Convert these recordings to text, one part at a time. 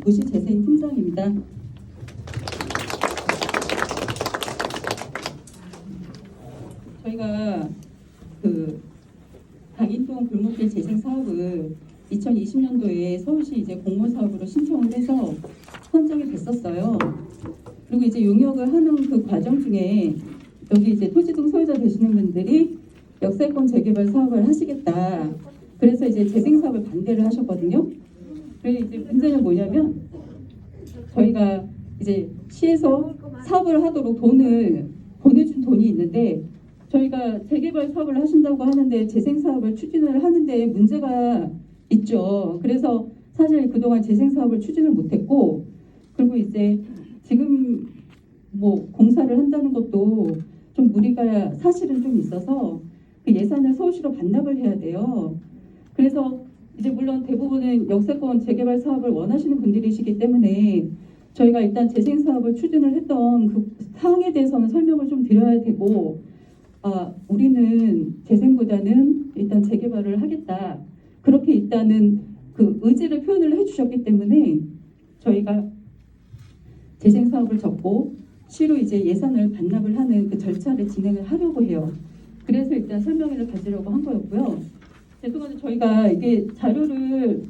도시재생팀장입니다. 저희가 당인동 골목길 재생 사업을 2020년도에 서울시 이제 공모 사업으로 신청을 해서 선정이 됐었어요. 그리고 이제 용역을 하는 그 과정 중에 여기 이제 토지 등 소유자 되시는 분들이 역세권 재개발 사업을 하시겠다. 그래서 이제 재생 사업을 반대를 하셨거든요. 그래서 이제 문제는 뭐냐면 저희가 이제 시에서 사업을 하도록 돈을 보내준 돈이 있는데 저희가 재개발 사업을 하신다고 하는데 재생 사업을 추진을 하는데 문제가 있죠. 그래서 사실 그동안 재생 사업을 추진을 못했고 그리고 이제 지금 뭐 공사를 한다는 것도 좀 무리가 사실은 좀 있어서 그 예산을 서울시로 반납을 해야 돼요. 그래서 이제 물론 대부분은 역세권 재개발 사업을 원하시는 분들이시기 때문에 저희가 일단 재생 사업을 추진을 했던 그 사항에 대해서는 설명을 좀 드려야 되고 우리는 재생보다는 일단 재개발을 하겠다. 그렇게 일단은 그 의지를 표현을 해주셨기 때문에 저희가 재생 사업을 접고 시로 이제 예산을 반납을 하는 그 절차를 진행을 하려고 해요. 그래서 일단 설명회를 가지려고 한 거였고요. 죄송한데 저희가 이게 자료를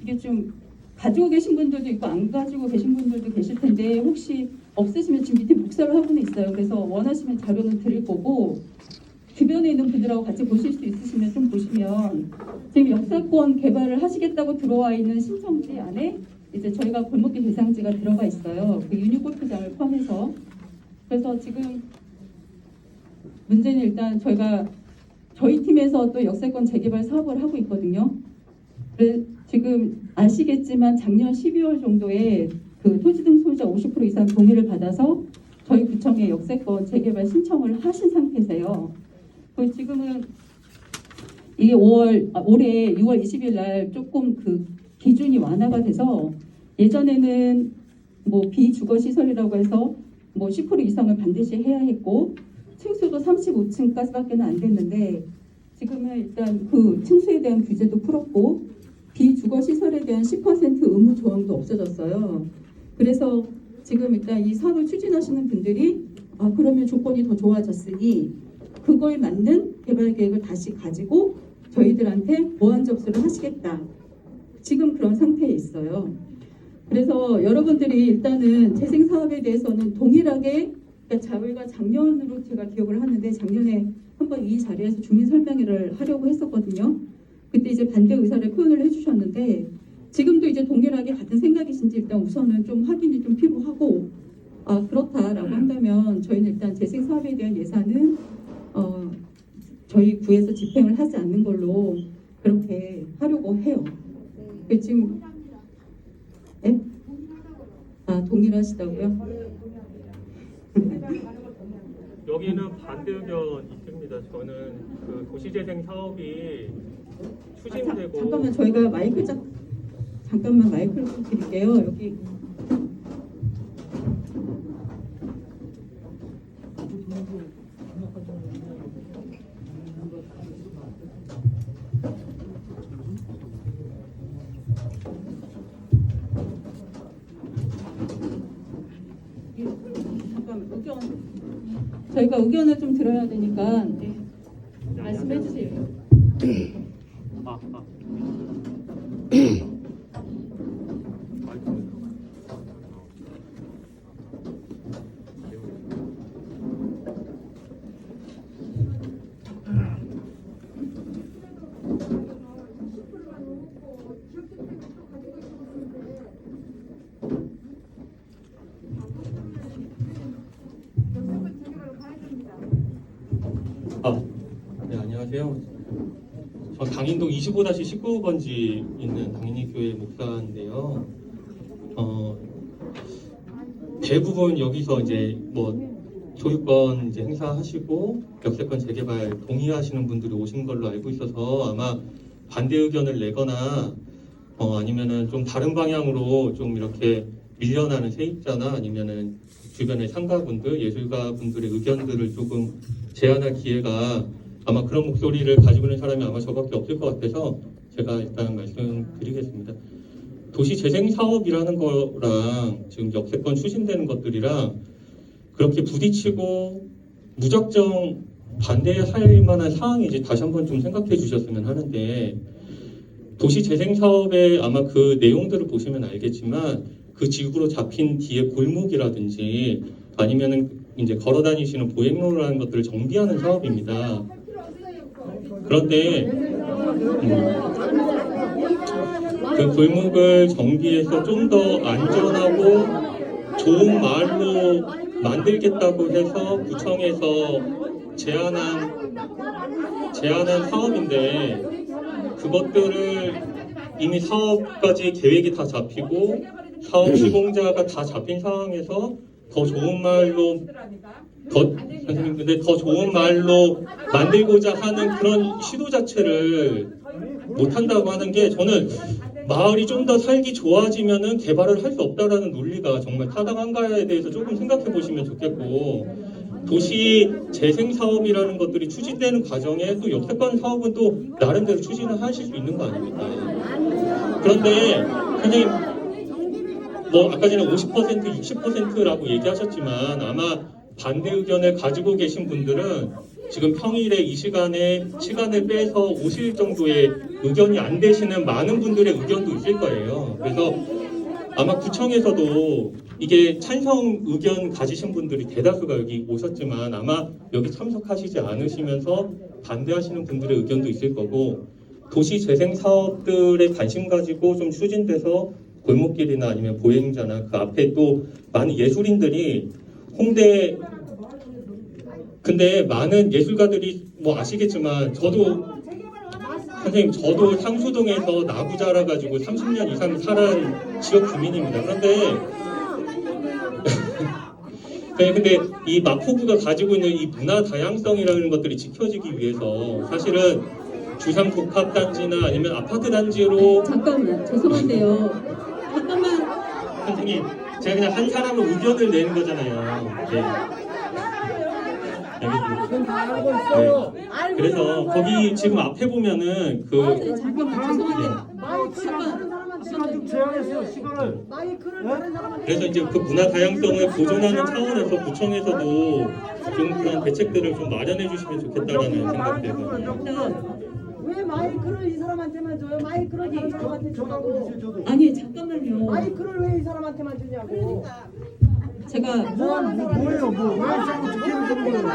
이게 좀 가지고 계신 분들도 있고 안 가지고 계신 분들도 계실 텐데 혹시 없으시면 지금 밑에 복사를 하고는 있어요. 그래서 원하시면 자료는 드릴 거고 주변에 있는 분들하고 같이 보실 수 있으시면 좀 보시면 지금 역세권 개발을 하시겠다고 들어와 있는 신청지 안에 이제 저희가 골목길 대상지가 들어가 있어요. 그 유니 골프장을 포함해서. 그래서 지금 문제는 일단 저희가 저희 팀에서 또 역세권 재개발 사업을 하고 있거든요. 지금 아시겠지만 작년 12월 정도에 그 토지 등 소유자 50% 이상 동의를 받아서 저희 구청에 역세권 재개발 신청을 하신 상태세요. 지금은 이게 올해 6월 20일 날 조금 그 기준이 완화가 돼서 예전에는 뭐 비주거 시설이라고 해서 뭐 10% 이상을 반드시 해야 했고 층수도 35층까지밖에 안 됐는데 지금은 일단 그 층수에 대한 규제도 풀었고 비주거 시설에 대한 10% 의무 조항도 없어졌어요. 그래서 지금 일단 이 사업을 추진하시는 분들이 그러면 조건이 더 좋아졌으니 그거에 맞는 개발 계획을 다시 가지고 저희들한테 보완 접수를 하시겠다. 지금 그런 상태에 있어요. 그래서 여러분들이 일단은 재생 사업에 대해서는 동일하게 저희가 작년으로 제가 기억을 하는데 작년에 한번 이 자리에서 주민 설명회를 하려고 했었거든요. 그때 이제 반대 의사를 표현을 해주셨는데 지금도 이제 동일하게 같은 생각이신지 일단 우선은 좀 확인이 좀 필요하고 그렇다라고 한다면 저희는 일단 재생 사업에 대한 예산은 저희 구에서 집행을 하지 않는 걸로 그렇게 하려고 해요. 지금 네? 동일하시다고요? 여기는 반대 의견 있습니다. 저는 그 도시재생 사업이 추진되고 잠깐만 저희가 잠깐만 마이크를 좀 드릴게요. 여기 저희가 의견을 좀 들어야 되니까 말씀해 주세요. 네, 안녕하세요. 저 당인동 25-19번지 있는 당인이교회 목사인데요. 대부분 여기서 이제 뭐 소유권 이제 행사하시고 역세권 재개발 동의하시는 분들이 오신 걸로 알고 있어서 아마 반대 의견을 내거나 아니면은 좀 다른 방향으로 좀 이렇게 밀려나는 세입자나 아니면은 주변의 상가분들, 예술가 분들의 의견들을 조금 제안할 기회가 아마 그런 목소리를 가지고 있는 사람이 아마 저밖에 없을 것 같아서 제가 일단 말씀드리겠습니다. 도시재생사업이라는 거랑 지금 역세권 추진되는 것들이랑 그렇게 부딪히고 무작정 반대할 만한 사항인지 다시 한번 좀 생각해 주셨으면 하는데, 도시재생사업의 아마 그 내용들을 보시면 알겠지만 그 지구로 잡힌 뒤에 골목이라든지 아니면은 이제 걸어 다니시는 보행로라는 것들을 정비하는 사업입니다. 그런데 그 골목을 정비해서 좀 더 안전하고 좋은 마을로 만들겠다고 해서 구청에서 제안한 사업인데, 그것들을 이미 사업까지 계획이 다 잡히고 사업 시공자가 다 잡힌 상황에서 더 좋은 마을로 선생님, 근데 더 좋은 마을로 만들고자 하는 그런 시도 자체를 못 한다고 하는 게, 저는 마을이 좀 더 살기 좋아지면은 개발을 할 수 없다라는 논리가 정말 타당한가에 대해서 조금 생각해 보시면 좋겠고, 도시 재생 사업이라는 것들이 추진되는 과정에 또 역세권 사업은 또 나름대로 추진을 하실 수 있는 거 아닙니까? 그런데 선생님, 뭐 아까 전에 50%, 60%라고 얘기하셨지만 아마 반대 의견을 가지고 계신 분들은 지금 평일에 이 시간에 시간을 빼서 오실 정도의 의견이 안 되시는 많은 분들의 의견도 있을 거예요. 그래서 아마 구청에서도 이게 찬성 의견 가지신 분들이 대다수가 여기 오셨지만 아마 여기 참석하시지 않으시면서 반대하시는 분들의 의견도 있을 거고, 도시 재생 사업들에 관심 가지고 좀 추진돼서 골목길이나 아니면 보행자나 그 앞에 또 많은 예술인들이 홍대, 근데 많은 예술가들이 뭐 아시겠지만 선생님 저도 상수동에서 나고 자라가지고 30년 이상 살은 지역 주민입니다. 근데 이 마포구가 가지고 있는 이 문화 다양성이라는 것들이 지켜지기 위해서 사실은 주상복합단지나 아니면 아파트 단지로 잠깐만, 죄송한데요. 잠깐만. 선생님, 제가 그냥 한 사람의 의견을 내는 거잖아요. 네. 알겠습니다. 네. 그래서 거기 지금 앞에 보면은 잠깐만, 죄송한데요. 시간 좀 제한했어요. 시간을. 그래서 이제 그 문화 다양성을 보존하는 차원에서 구청에서도 좀 그런 대책들을 좀 마련해 주시면 좋겠다라는 생각이 들어요. 왜 마이크를 이 사람한테만 줘요? 마이크를 다른 사람한테 주라고. 아니, 잠깐만요. 마이크를 왜 이 사람한테만 주냐고. 제가 뭐예요? 왜 자꾸 지키는 거예요?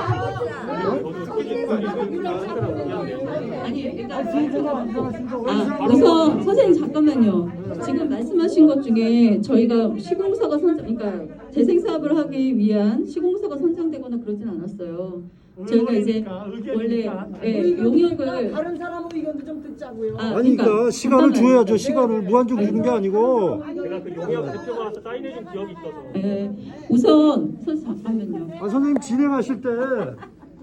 아니, 일단 우선 선생님 잠깐만요. 지금 말씀하신 것 중에 저희가 시공사가 그러니까 재생 사업을 하기 위한 시공사가 선정되거나 그러진 않았어요. 저희가 이제 원래 용역을 다른 사람 의견도 좀 듣자고요. 그러니까 시간을 잠깐만요. 줘야죠. 시간을 무한적으로 주는 게 아니고. 제가 그 용역 대표가 와서 사인해준 기억이 있어서. 우선 잠깐만요. 선생님 진행하실 때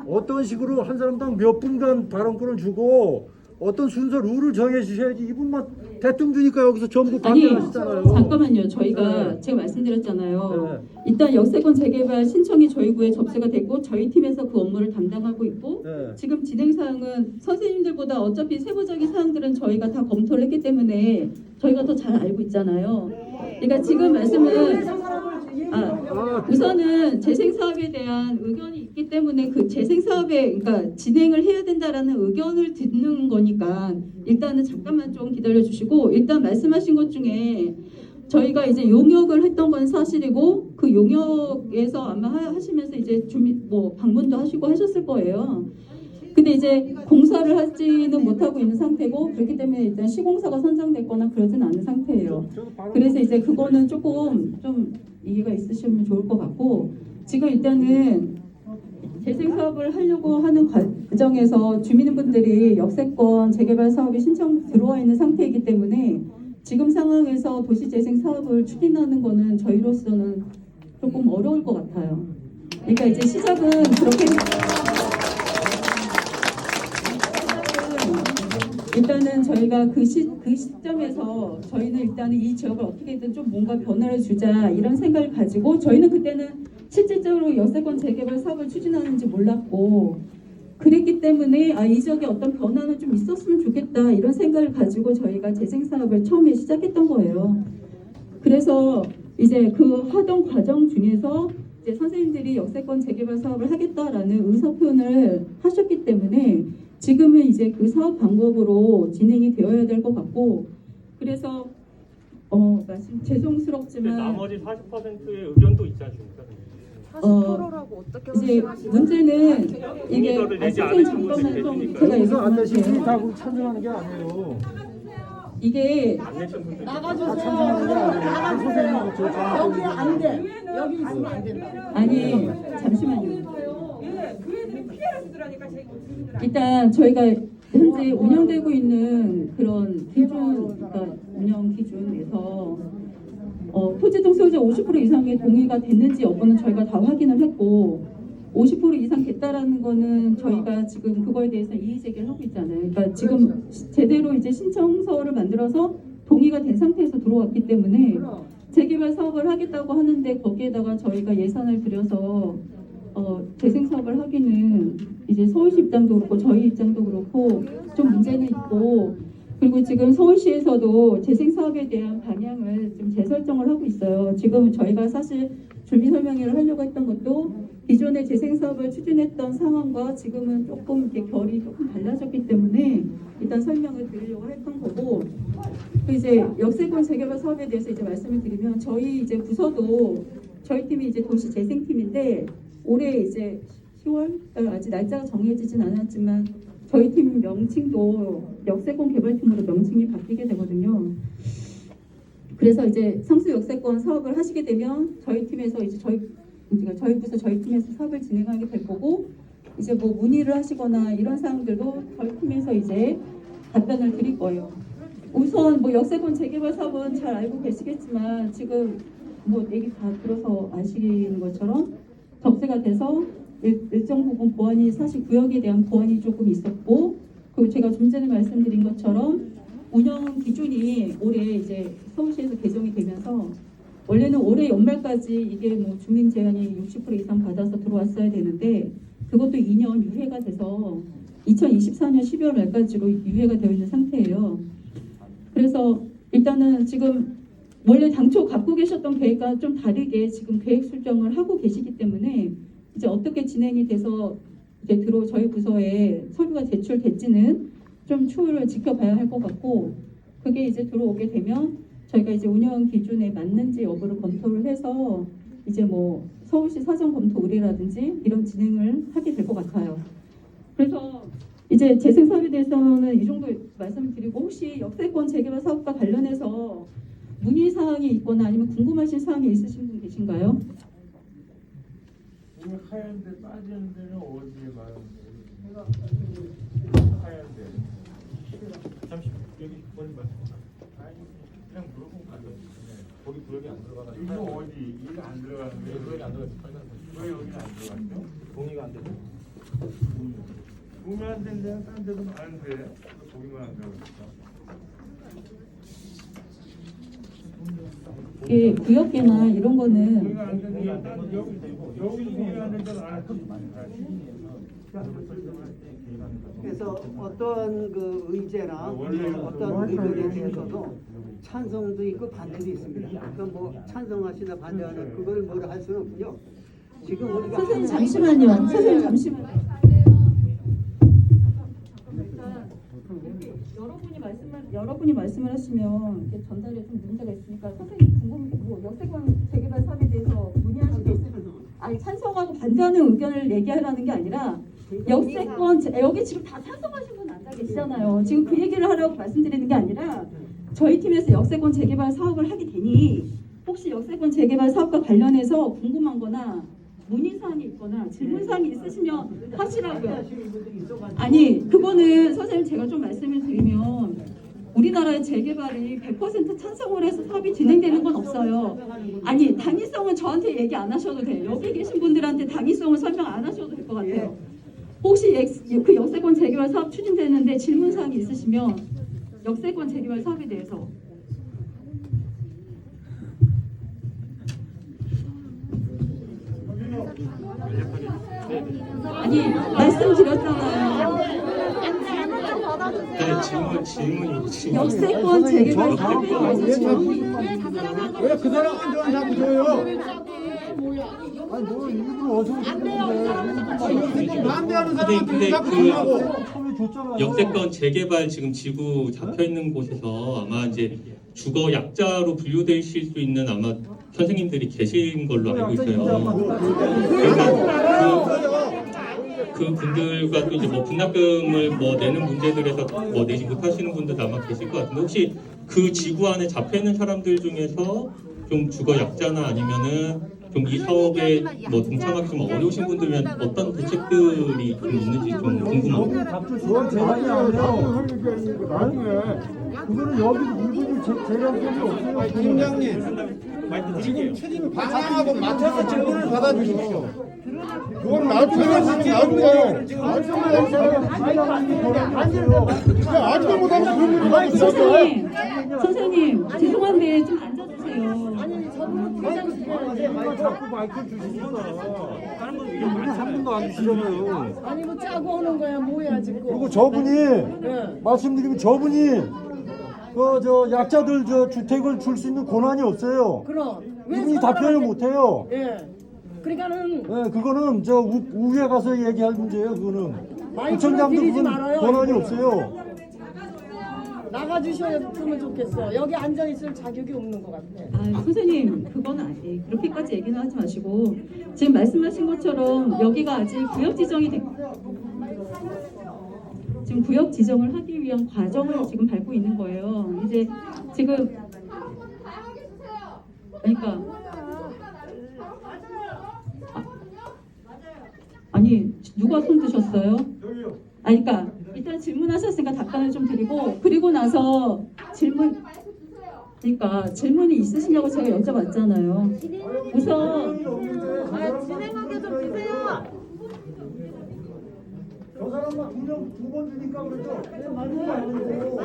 어떤 식으로 한 사람당 몇 분간 발언권을 주고 어떤 순서 룰을 정해 주셔야지. 이분만 대뜸 주니까 여기서 전부 아니, 반대하시잖아요. 잠깐만요. 저희가 네. 제가 말씀드렸잖아요. 일단 역세권 재개발 신청이 저희 구에 접수가 됐고 저희 팀에서 그 업무를 담당하고 있고 네. 지금 진행 사항은 선생님들보다 어차피 세부적인 사항들은 저희가 다 검토를 했기 때문에 저희가 더 잘 알고 있잖아요. 그러니까 지금 말씀은 우선은 재생 사업에 대한 의견이 있기 때문에 그 재생 사업에 그러니까 진행을 해야 된다라는 의견을 듣는 거니까 일단은 잠깐만 좀 기다려 주시고, 일단 말씀하신 것 중에 저희가 이제 용역을 했던 건 사실이고 그 용역에서 아마 하시면서 이제 주민 방문도 하시고 하셨을 거예요. 근데 이제 공사를 하지는 못하고 있는 상태고 그렇기 때문에 일단 시공사가 선정됐거나 그러진 않은 상태예요. 그래서 이제 그거는 조금 좀 이해가 있으시면 좋을 것 같고, 지금 일단은 재생 사업을 하려고 하는 과정에서 주민분들이 역세권 재개발 사업이 신청 들어와 있는 상태이기 때문에 지금 상황에서 도시재생 사업을 추진하는 거는 저희로서는 조금 어려울 것 같아요. 그러니까 이제 시작은 그렇게 일단은 저희가 그 시점에서 저희는 일단은 이 지역을 어떻게든 좀 뭔가 변화를 주자 이런 생각을 가지고, 저희는 그때는 실질적으로 역세권 재개발 사업을 추진하는지 몰랐고 그랬기 때문에 이 지역에 어떤 변화는 좀 있었으면 좋겠다 이런 생각을 가지고 저희가 재생 사업을 처음에 시작했던 거예요. 그래서 이제 그 하던 과정 중에서 이제 선생님들이 역세권 재개발 사업을 하겠다라는 의사 표현을 하셨기 때문에 지금은 이제 그 사업 방법으로 진행이 되어야 될 것 같고, 그래서 말씀 죄송스럽지만 나머지 40%의 의견도 있지 않습니까? 40%라고 어떻게 이제 문제는 이게 동의서를 내지 선생님 않은 잠깐만 분들이 좀 계시니까요. 제가 여기서 안 내신 분이 얘기하는데 다 그걸 찬성하는 게 아니에요. 이게 안 내신 분들 나가주세요. 찬성하는 게 아니에요. 나가주세요. 선생님하고 저 여기 안 돼. 여기 있으면 안 된다. 아니 잠시만요. 그 애들이 피해를 주더라니까 제 주민들 일단 저희가 현재 운영되고 있는 그런 기준, 그러니까 운영 기준에서 토지동 소유자 50% 이상의 동의가 됐는지 여부는 저희가 다 확인을 했고 50% 이상 됐다라는 거는 저희가 지금 그거에 대해서 이의 제기를 하고 있잖아요. 그러니까 지금 제대로 이제 신청서를 만들어서 동의가 된 상태에서 들어왔기 때문에 재개발 사업을 하겠다고 하는데 거기에다가 저희가 예산을 들여서 재생 사업을 하기는 이제 서울시 입장도 그렇고 저희 입장도 그렇고 좀 문제는 있고, 그리고 지금 서울시에서도 재생 사업에 대한 방향을 좀 재설정을 하고 있어요. 지금 저희가 사실 준비 설명회를 하려고 했던 것도 기존의 재생 사업을 추진했던 상황과 지금은 조금 이렇게 결이 조금 달라졌기 때문에 일단 설명을 드리려고 했던 거고, 이제 역세권 재개발 사업에 대해서 이제 말씀을 드리면 저희 이제 부서도 저희 팀이 이제 도시 재생팀인데 올해 이제 10월 아직 날짜가 정해지진 않았지만 저희 팀 명칭도 역세권 개발팀으로 명칭이 바뀌게 되거든요. 그래서 이제 성수 역세권 사업을 하시게 되면 저희 팀에서 이제 저희 부서 저희 팀에서 사업을 진행하게 될 거고, 이제 뭐 문의를 하시거나 이런 사항들도 저희 팀에서 이제 답변을 드릴 거예요. 우선 뭐 역세권 재개발 사업은 잘 알고 계시겠지만 지금 뭐 얘기 다 들어서 아시는 것처럼 접수가 돼서 일정 부분 보완이 사실 구역에 대한 보완이 조금 있었고, 그리고 제가 좀 전에 말씀드린 것처럼 운영 기준이 올해 이제 서울시에서 개정이 되면서 원래는 올해 연말까지 이게 뭐 주민 제한이 60% 이상 받아서 들어왔어야 되는데 그것도 2년 유예가 돼서 2024년 12월 말까지로 유예가 되어 있는 상태예요. 그래서 일단은 지금 원래 당초 갖고 계셨던 계획과 좀 다르게 지금 계획 수정을 하고 계시기 때문에 이제 어떻게 진행이 돼서 이제 저희 부서에 서류가 제출될지는 좀 추후를 지켜봐야 할 것 같고, 그게 이제 들어오게 되면 저희가 이제 운영 기준에 맞는지 여부를 검토를 해서 이제 뭐 서울시 사전 검토 의뢰라든지 이런 진행을 하게 될 것 같아요. 그래서 이제 재생 사업에 대해서는 이 정도 말씀을 드리고, 혹시 역세권 재개발 사업과 관련해서 문의 사항이 있거나 아니면 궁금하신 사항이 있으신 분 계신가요? 이게 하얀데 빠지는 데는 어디에 가요? 하얀데. 잠시 여기 먼저 말씀. 아니 그냥 물어본 거예요. 거기 구역이 안 들어가나? 이거 어디? 이거 안 들어가는데 구역이 안 들어갔어. 빨간색. 왜 여기는 안 들어갔죠? 동의가 안 되죠? 보면 안 되는 데는 딴 데도 많은데 보기만 안 들어갔어. 이게 구역계나 이런 거는 보기가 안 되는 데는 여기 보기가 안 되는 데는 안 했지. 그래서 어떤 그 의제나 어떤 의견에 대해서도 찬성도 있고 반대도 있습니다. 그러니까 뭐 찬성하시나 반대하나 그걸 뭐라 할 수는 없고요. 지금 우리가 선생님 잠시만요. 선생님 잠시만요. 여러분이 말씀을 하시면 이렇게 전달에 좀 문제가 있으니까 선생님 궁금한 뭐 역세권 재개발 사업에 대해서 문의하시고 있으면 아니 찬성하고 반대하는 의견을 얘기하라는 게 아니라 역세권 여기 지금 다 찬성하신 분 앉아 계시잖아요. 지금 그 얘기를 하라고 말씀드리는 게 아니라 저희 팀에서 역세권 재개발 사업을 하게 되니 혹시 역세권 재개발 사업과 관련해서 궁금한 거나 문의사항이 있거나 질문사항이 있으시면 하시라고요. 아니 그거는 선생님 제가 좀 말씀을 드리면 우리나라의 재개발이 100% 찬성을 해서 사업이 진행되는 건 없어요. 아니 당위성은 저한테 얘기 안 하셔도 돼요. 여기 계신 분들한테 당위성은 설명 안 하셔도 될 것 같아요. 혹시 그 역세권 재개발 사업 추진되는데 질문사항이 있으시면 역세권 재개발 사업에 대해서 아니 말씀드렸잖아요. 네, 질문이 역세권 재개발 사업에 대해서 왜 그 사람한테 자꾸 줘요? 아니 뭐 일부러 어서 반대하는 근데 자꾸 그 주려고 처음에 줬잖아요. 역세권 재개발 지금 지구 잡혀 있는 곳에서 아마 이제 주거 약자로 분류되실 수 있는 아마 선생님들이 계신 걸로 알고 있어요. 그러니까 그 분들과 또 이제 뭐 분납금을 뭐 내는 문제들에서 뭐 내지 못하시는 분들도 아마 계실 것 같은데 혹시 그 지구 안에 잡혀 있는 사람들 중에서 좀 주거 약자나 아니면은 좀 이 사업에 뭐 동참하기 좀 어려우신 분들 위한 어떤 대책들이 좀 있는지 좀 궁금합니다. 답도 좋은 대답이 아니에요. 그거는 여기 일부분 재량권이 없어요. 팀장님, 지금 책임 반항하고 맡아서 질문을 받아주십시오. 그건 나중에 나중에 지금 말씀을 아직도 못하면 그런 일이 많이 선생님 죄송한데 좀 앉아주세요. 자꾸 마이크 주시니까 한 분도 안 주시잖아요. 아니 뭐 짜고 오는 거야 뭐야 지금. 그리고 저분이 말씀드리면 저분이 그 저 약자들 저 주택을 줄 수 있는 권한이 없어요. 그럼 왜 이분이 답변을 못해요. 예. 그러니까는 네, 그거는 저 우회 가서 얘기할 문제예요. 그거는 구청장도 비리지 그건 말아요. 권한이 없어요. 나가주셨으면 좋겠어. 여기 앉아 있을 자격이 없는 것 같아. 아, 선생님 그건 아니 그렇게까지 얘기는 하지 마시고 지금 말씀하신 것처럼 여기가 아직 구역 지정이 지금 구역 지정을 하기 위한 과정을 지금 밟고 있는 거예요. 이제 지금 그러니까 아니 누가 손 드셨어요? 아니 그러니까 일단 질문하셨으니까 답변을 좀 드리고 그리고 나서 그러니까 질문이 있으시냐고 제가 여쭤봤잖아요. 우선 진행하게 좀 주세요. 저 사람만 두번 주니까 그래도 말씀하세요.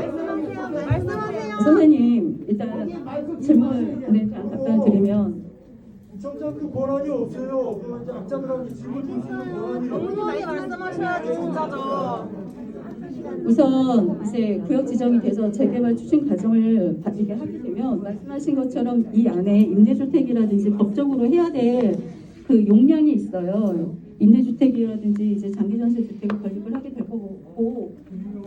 선생님 일단 질문에 대한 답변을 드리면 구청장도 권한이 없어요. 그 이제 약자들한테 질문 줄 수 있는 권한이 정중하게 말씀하셔야지 진짜죠. 우선 이제 구역 지정이 돼서 재개발 추진 과정을 이게 하게 되면 말씀하신 것처럼 이 안에 임대주택이라든지 법적으로 해야 될 그 용량이 있어요. 임대주택이라든지 이제 장기전세 주택을 건립을 하게 될 거고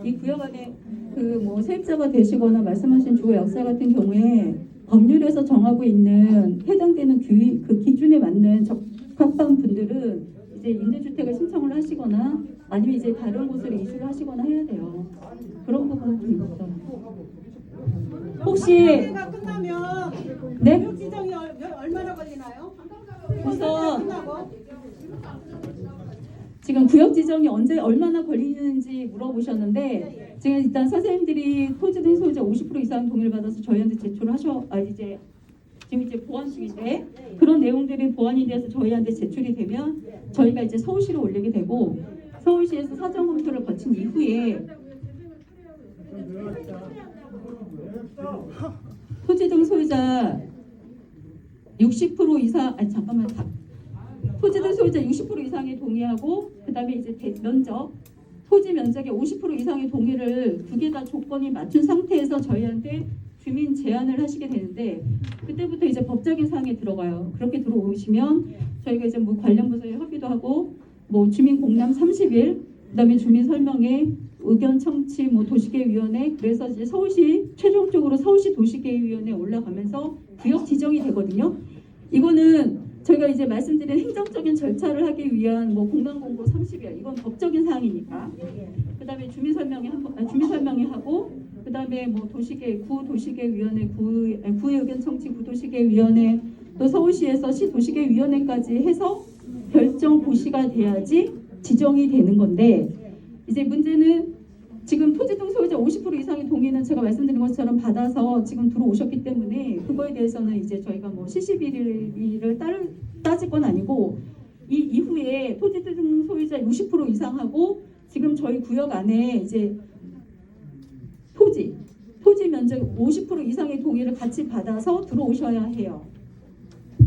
이 구역 안에 그 뭐 세입자가 되시거나 말씀하신 주거 약자 같은 경우에 법률에서 정하고 있는 해당되는 그 기준에 맞는 적합한 분들은 이제 임대주택을 신청을 하시거나 아니면 이제 다른 곳으로 이주를 하시거나 해야 돼요. 그런 부분은 좀 있어요. 혹시 가 끝나면 네? 구역 지정이 얼마나 걸리나요? 우선 지금 구역 지정이 언제 얼마나 걸리는지 물어보셨는데 지금 일단 선생님들이 토지 등 소유자 50% 이상 동의를 받아서 저희한테 제출을 이제 지금 이제 보완 중인데 그런 내용들이 보완이 돼서 저희한테 제출이 되면 저희가 이제 서울시로 올리게 되고 서울시에서 사전 검토를 거친 이후에 토지 등 소유자 60% 이상 잠깐만 토지 등 소유자 60% 이상의 동의하고 그다음에 이제 면적 토지 면적의 50% 이상의 동의를 두 개 다 조건이 맞춘 상태에서 저희한테 주민 제안을 하시게 되는데 그때부터 이제 법적인 사항에 들어가요. 그렇게 들어오시면 저희가 이제 뭐 관련 부서에 협의도 하고 뭐 주민 공람 30일 그다음에 주민 설명회 의견 청취 뭐 도시계획위원회 그래서 이제 서울시 최종적으로 서울시 도시계획위원회에 올라가면서 구역 지정이 되거든요. 이거는 저희가 이제 말씀드린 행정적인 절차를 하기 위한 뭐 공간 공고 30일 이건 법적인 사항이니까 그다음에 주민 설명회 하고 그다음에 뭐 구도시계획위원회 구의 의견 청취 구도시계획위원회 또 서울시에서 시 도시계획위원회까지 해서 결정 고시가 돼야지 지정이 되는 건데 이제 문제는 지금 토지 등 소유자 50% 이상의 동의는 제가 말씀드린 것처럼 받아서 지금 들어오셨기 때문에 그거에 대해서는 이제 저희가 뭐 CCB를 따질 건 아니고 이 이후에 토지 등 소유자 60% 이상하고 지금 저희 구역 안에 이제 토지 면적 50% 이상의 동의를 같이 받아서 들어오셔야 해요.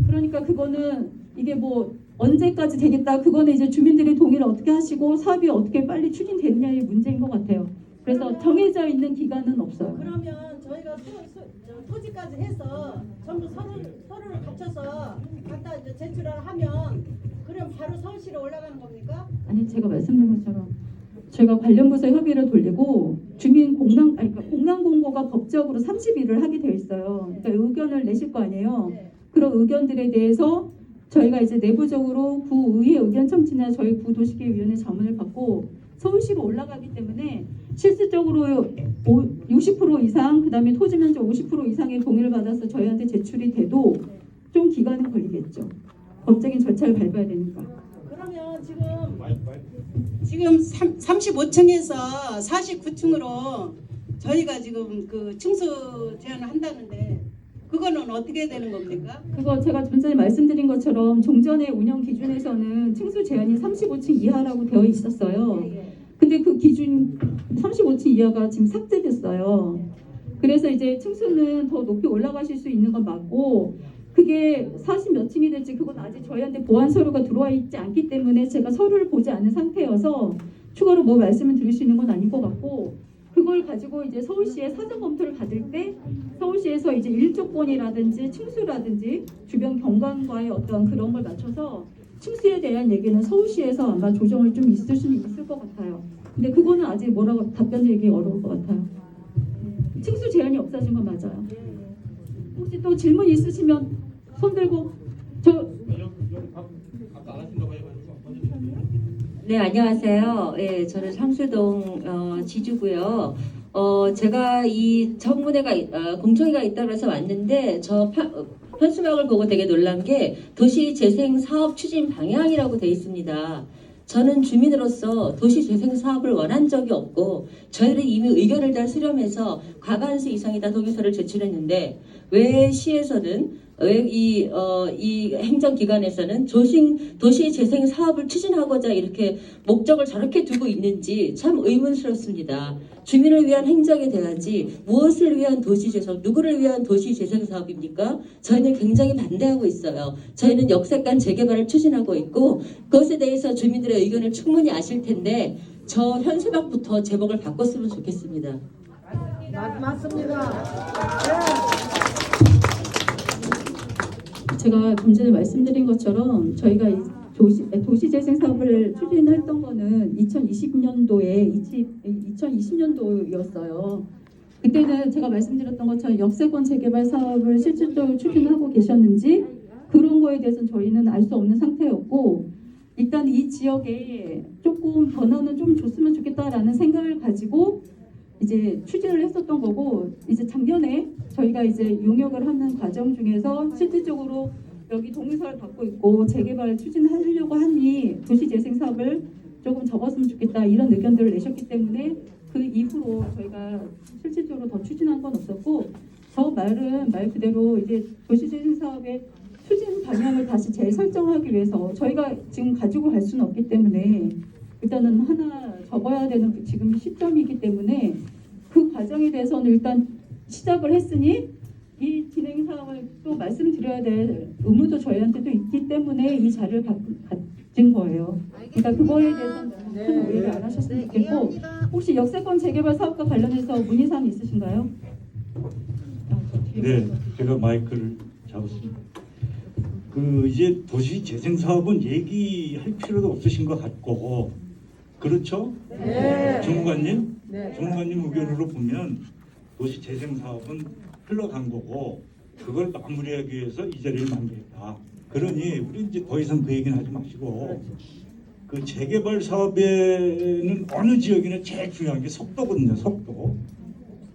그러니까 그거는 이게 뭐 언제까지 되겠다. 그거는 이제 주민들이 동의를 어떻게 하시고 사업이 어떻게 빨리 추진되느냐의 문제인 것 같아요. 그래서 정해져 있는 기간은 없어요. 그러면 저희가 토지까지 해서 전부 서류를 갖춰서 갖다 이제 제출을 하면 그럼 바로 서울시로 올라가는 겁니까? 아니 제가 말씀드린 것처럼 저희가 관련 부서 협의를 돌리고 주민 그러니까 공람 공고가 법적으로 30일을 하게 되어 있어요. 그러니까 의견을 내실 거 아니에요. 네. 그런 의견들에 대해서 저희가 이제 내부적으로 구의회 의견 청취나 저희 구도시계위원회 자문을 받고 서울시로 올라가기 때문에 실질적으로 60% 이상 그다음에 토지 면적 50% 이상의 동의를 받아서 저희한테 제출이 돼도 좀 기간은 걸리겠죠. 법적인 절차를 밟아야 되니까. 그러면 지금 35층에서 49층으로 저희가 지금 그 층수 제한을 한다는데 그거는 어떻게 되는 겁니까? 그거 제가 좀 전에 말씀드린 것처럼 종전의 운영 기준에서는 층수 제한이 35층 이하라고 되어 있었어요. 근데 그 기준 35층 이하가 지금 삭제됐어요. 그래서 이제 층수는 더 높이 올라가실 수 있는 건 맞고 그게 40몇 층이 될지 그건 아직 저희한테 보완 서류가 들어와 있지 않기 때문에 제가 서류를 보지 않은 상태여서 추가로 뭐 말씀을 드릴 수 있는 건 아닌 것 같고 그걸 가지고 이제 서울시에 사전 검토를 받을 때 서울시에서 이제 일조권이라든지 층수라든지 주변 경관과의 어떤 그런 걸 맞춰서 층수에 대한 얘기는 서울시에서 아마 조정을 좀 있을 수는 있을 것 같아요. 근데 그거는 아직 뭐라고 답변드리기 어려울 것 같아요. 층수 제한이 없어진 건 맞아요. 혹시 또 질문 있으시면 손 들고 네, 안녕하세요. 예, 저는 상수동 지주고요. 제가 이 청문회가 공청회가 있다고 해서 왔는데 현수막을 보고 되게 놀란 게 도시재생 사업 추진 방향이라고 돼 있습니다. 저는 주민으로서 도시재생 사업을 원한 적이 없고 저희는 이미 의견을 다 수렴해서 과반수 이상이 다 동의서를 제출했는데 왜 시에서는 이 행정기관에서는 도시재생 사업을 추진하고자 이렇게 목적을 저렇게 두고 있는지 참 의문스럽습니다. 주민을 위한 행정이 돼야지 무엇을 위한 도시재생, 누구를 위한 도시재생 사업입니까? 저희는 굉장히 반대하고 있어요. 저희는 역세권 재개발을 추진하고 있고 그것에 대해서 주민들의 의견을 충분히 아실 텐데 저 현수막부터 제목을 바꿨으면 좋겠습니다. 맞습니다. 제가 좀 전에 말씀드린 것처럼 저희가 도시재생 사업을 추진했던 거는 2020년도였어요. 그때는 제가 말씀드렸던 것처럼 역세권 재개발 사업을 실질적으로 추진하고 계셨는지 그런 거에 대해서는 저희는 알 수 없는 상태였고 일단 이 지역에 조금 변화는 좀 줬으면 좋겠다라는 생각을 가지고 이제 추진을 했었던 거고 이제 작년에 저희가 이제 용역을 하는 과정 중에서 실질적으로 여기 동의서를 받고 있고 재개발 추진하려고 하니 도시재생 사업을 조금 접었으면 좋겠다 이런 의견들을 내셨기 때문에 그 이후로 저희가 실질적으로 더 추진한 건 없었고 저 말은 말 그대로 이제 도시재생 사업의 추진 방향을 다시 재설정하기 위해서 저희가 지금 가지고 갈 수는 없기 때문에 일단은 하나 접어야 되는 지금 시점이기 때문에 그 과정에 대해서는 일단 시작을 했으니 이 진행 사항을 또 말씀드려야 될 의무도 저희한테도 있기 때문에 이 자료를 가진 거예요. 그러니까 그거에 대해서는 큰 오해를 안 하셨으면 좋겠고 혹시 역세권 재개발 사업과 관련해서 문의사항 있으신가요? 네, 제가 마이크를 잡았습니다. 이제 도시 재생 사업은 얘기할 필요도 없으신 것 같고 그렇죠? 네. 주무관님? 네. 주무관님 의견으로 보면 도시 재생 사업은 흘러간 거고 그걸 마무리하기 위해서 이 자리를 만들었다. 그러니 우리 이제 더 이상 그 얘기는 하지 마시고 그 재개발 사업에는 어느 지역이나 제일 중요한 게 속도거든요. 속도.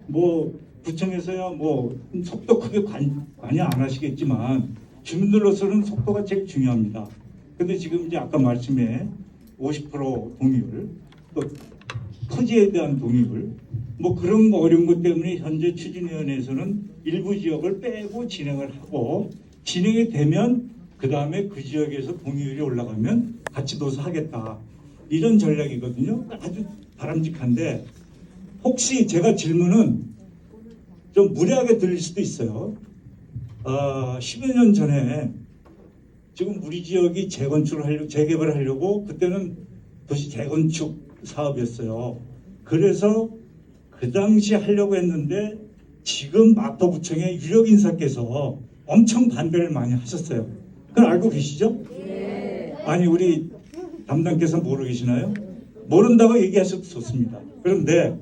뭐 구청에서야 뭐 속도 크게 관여 안 하시겠지만 주민들로서는 속도가 제일 중요합니다. 근데 지금 이제 아까 말씀에 50% 동의율 또 토지에 대한 동의율 뭐 그런 어려운 것 때문에 현재 추진위원회에서는 일부 지역을 빼고 진행을 하고 진행이 되면 그 다음에 그 지역에서 동의율이 올라가면 같이 노사하겠다 이런 전략이거든요. 아주 바람직한데 혹시 제가 질문은 좀 무례하게 들릴 수도 있어요. 10여 년 전에 지금 우리 지역이 재건축을 하려고 재개발을 하려고 그때는 도시 재건축 사업이었어요. 그래서 그 당시 하려고 했는데 지금 마포구청의 유력 인사께서 엄청 반대를 많이 하셨어요. 그걸 알고 계시죠? 아니 우리 담당께서 모르고 계시나요? 모른다고 얘기하셔도 좋습니다. 그런데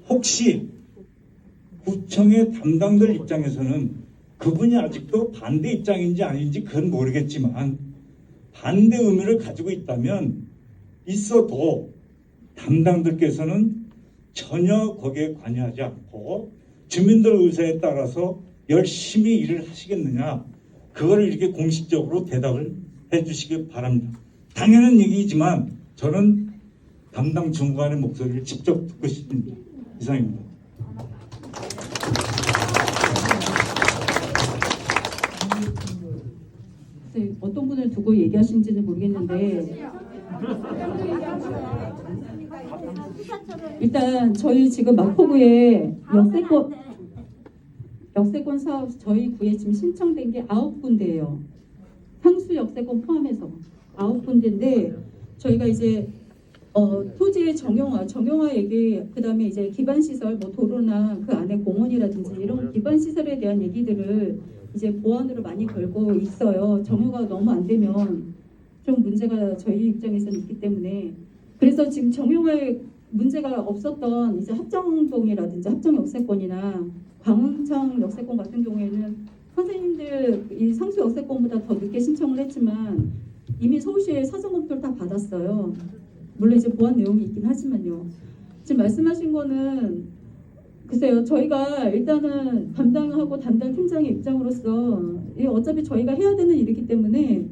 혹시 구청의 담당들 입장에서는 그분이 아직도 반대 입장인지 아닌지 그건 모르겠지만 반대 의미를 가지고 있다면 있어도 담당들께서는 전혀 거기에 관여하지 않고 주민들 의사에 따라서 열심히 일을 하시겠느냐, 그걸 이렇게 공식적으로 대답을 해주시기 바랍니다. 당연한 얘기지만 저는 담당 중관의 목소리를 직접 듣고 싶습니다. 이상입니다. 네, 어떤 분을 두고 얘기하시는지는 모르겠는데 일단 저희 지금 마포구에 역세권 사업 저희 구에 지금 신청된 게 9군데예요. 향수 역세권 포함해서 9군데인데 저희가 이제 토지의 정형화 얘기, 그다음에 이제 기반 시설, 뭐 도로나 그 안에 공원이라든지 이런 기반 시설에 대한 얘기들을 이제 보완으로 많이 걸고 있어요. 정형화가 너무 안 되면 좀 문제가 저희 입장에서는 있기 때문에 그래서 지금 정형화에 문제가 없었던 이제 합정동이라든지 합정 역세권이나 광흥청 역세권 같은 경우에는 선생님들 이 상수 역세권보다 더 늦게 신청을 했지만 이미 서울시에 사전 검토를 다 받았어요. 물론 이제 보완 내용이 있긴 하지만요. 지금 말씀하신 거는 글쎄요. 저희가 일단은 담당하고 담당 팀장의 입장으로서 어차피 저희가 해야 되는 일이기 때문에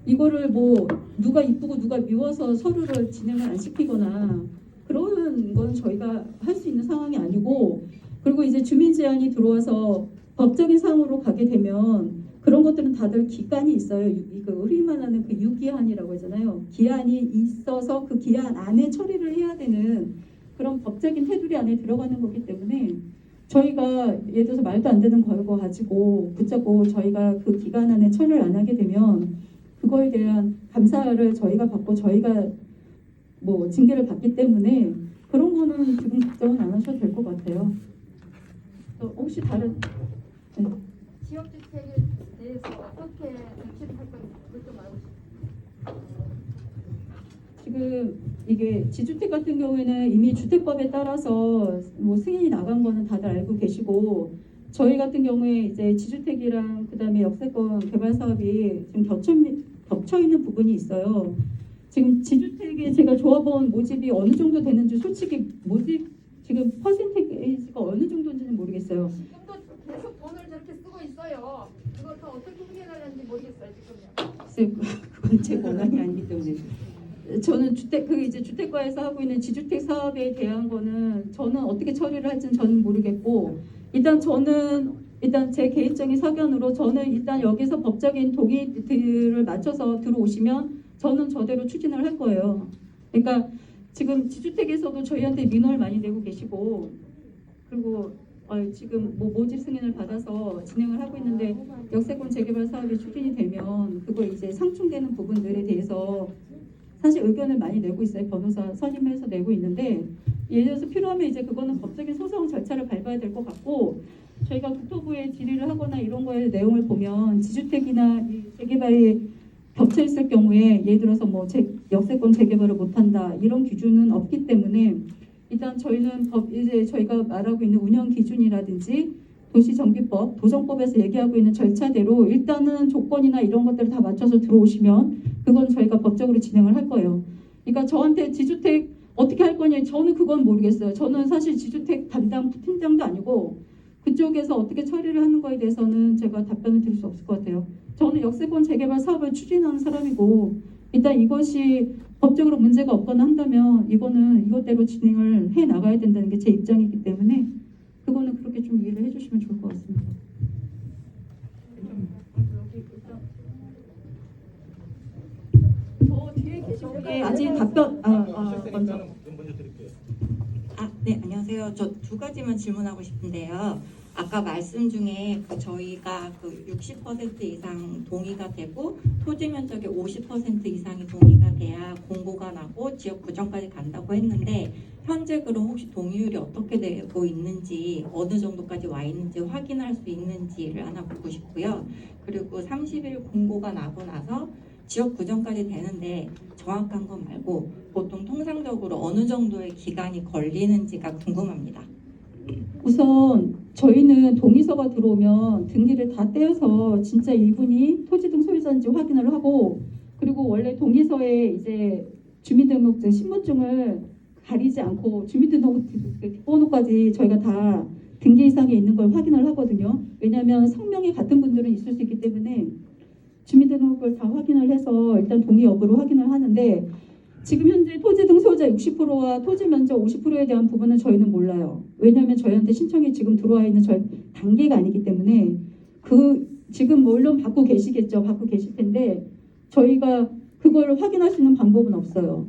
이거를 뭐 누가 이쁘고 누가 미워서 서류를 진행을 안 시키거나 그런 건 저희가 할 수 있는 상황이 아니고, 그리고 이제 주민 제안이 들어와서 법적인 상으로 가게 되면 그런 것들은 다들 기간이 있어요. 그 흔히 말하는 그 유기한이라고 하잖아요. 기한이 있어서 그 기한 안에 처리를 해야 되는 그런 법적인 테두리 안에 들어가는 거기 때문에 저희가 예를 들어서 말도 안 되는 거 가지고 붙잡고 저희가 그 기간 안에 처리를 안 하게 되면 그거에 대한 감사를 저희가 받고 저희가 뭐 징계를 받기 때문에 그런 거는 지금 걱정은 안 하셔도 될 것 같아요. 혹시 다른 네. 지역주택에 대해서 어떻게 정치를 할 건지 그것 좀 알고 싶어요. 지금 이게 지주택 같은 경우에는 이미 주택법에 따라서 뭐 승인이 나간 거는 다들 알고 계시고, 저희 같은 경우에 이제 지주택이랑 그다음에 역세권 개발 사업이 지금 겹쳐 있는 부분이 있어요. 지금 지주택에 제가 조합원 모집이 어느 정도 되는지 솔직히 모집 지금 퍼센테이지가 어느 정도인지는 모르겠어요. 지금도 계속 돈을 저렇게 쓰고 있어요. 그걸 더 어떻게 해결하는지 모르겠어요 지금요. 글쎄, 그건 제 권한이 아니기 때문에. 저는 주택과에서 하고 있는 지주택 사업에 대한 거는 저는 어떻게 처리를 할지는 저는 모르겠고, 일단 제 개인적인 사견으로 저는 일단 여기서 법적인 동의들을 맞춰서 들어오시면 저는 저대로 추진을 할 거예요. 그러니까 지금 지주택에서도 저희한테 민원을 많이 내고 계시고, 그리고 지금 뭐 모집 승인을 받아서 진행을 하고 있는데 역세권 재개발 사업이 추진이 되면 그거 이제 상충되는 부분들에 대해서 사실 의견을 많이 내고 있어요. 변호사 선임해서 내고 있는데 예를 들어서 필요하면 이제 그거는 법적인 소송 절차를 밟아야 될 것 같고, 저희가 국토부에 질의를 하거나 이런 거의 내용을 보면 지주택이나 이 재개발이 겹쳐 있을 경우에 예를 들어서 뭐 역세권 재개발을 못한다 이런 기준은 없기 때문에 일단 저희는 이제 저희가 말하고 있는 운영 기준이라든지 도시정비법, 도정법에서 얘기하고 있는 절차대로 일단은 조건이나 이런 것들을 다 맞춰서 들어오시면 그건 저희가 법적으로 진행을 할 거예요. 그러니까 저한테 지주택 어떻게 할 거냐, 저는 그건 모르겠어요. 저는 사실 지주택 담당 팀장도 아니고 그쪽에서 어떻게 처리를 하는 거에 대해서는 제가 답변을 드릴 수 없을 것 같아요. 저는 역세권 재개발 사업을 추진하는 사람이고 일단 이것이 법적으로 문제가 없거나 한다면 이거는 이것대로 진행을 해 나가야 된다는 게 제 입장이기 때문에 그거는 그렇게 좀 이해를 해주시면 좋을 것 같습니다. 저 뒤에 계신 분이 아직 답변 먼저. 네, 안녕하세요. 저 두 가지만 질문하고 싶은데요. 아까 말씀 중에 그 저희가 그 60% 이상 동의가 되고 토지 면적의 50% 이상이 동의가 돼야 공고가 나고 지역 구정까지 간다고 했는데 현재 그럼 혹시 동의율이 어떻게 되고 있는지 어느 정도까지 와 있는지 확인할 수 있는지를 하나 묻고 싶고요. 그리고 30일 공고가 나고 나서 지역 구정까지 되는데 정확한 거 말고 보통 통상적으로 어느 정도의 기간이 걸리는지가 궁금합니다. 우선 저희는 동의서가 들어오면 등기를 다 떼어서 진짜 이분이 토지 등 소유자인지 확인을 하고, 그리고 원래 동의서에 이제 주민등록증 신분증을 가리지 않고 주민등록번호까지 저희가 다 등기 이상에 있는 걸 확인을 하거든요. 왜냐하면 성명이 같은 분들은 있을 수 있기 때문에 주민등록을 다 확인을 해서 일단 동의 여부를 확인을 하는데, 지금 현재 토지 등 소유자 60%와 토지 면적 50%에 대한 부분은 저희는 몰라요. 왜냐하면 저희한테 신청이 지금 들어와 있는 저희 단계가 아니기 때문에 지금 물론 받고 계시겠죠. 받고 계실 텐데 저희가 그걸 확인할 수 있는 방법은 없어요.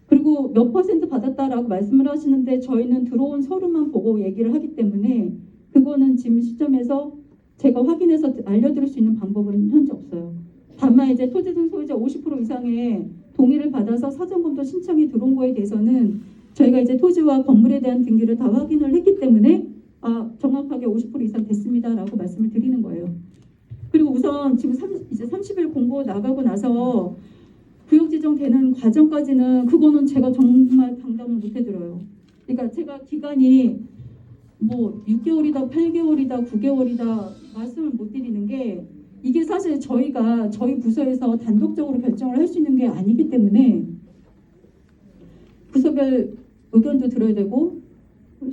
그리고 몇 % 받았다라고 말씀을 하시는데 저희는 들어온 서류만 보고 얘기를 하기 때문에 그거는 지금 시점에서 제가 확인해서 알려드릴 수 있는 방법은 현재 없어요. 다만 이제 토지 등 소유자 50% 이상의 동의를 받아서 사전검토 신청이 들어온 거에 대해서는 저희가 이제 토지와 건물에 대한 등기를 다 확인을 했기 때문에 정확하게 50% 이상 됐습니다라고 말씀을 드리는 거예요. 그리고 우선 지금 이제 30일 공고 나가고 나서 구역 지정되는 과정까지는 그거는 제가 정말 당담을 못 해드려요. 그러니까 제가 기간이 뭐 6개월이다, 8개월이다, 9개월이다 말씀을 못 드리는 게 이게 사실 저희 부서에서 단독적으로 결정을 할 수 있는 게 아니기 때문에 부서별 의견도 들어야 되고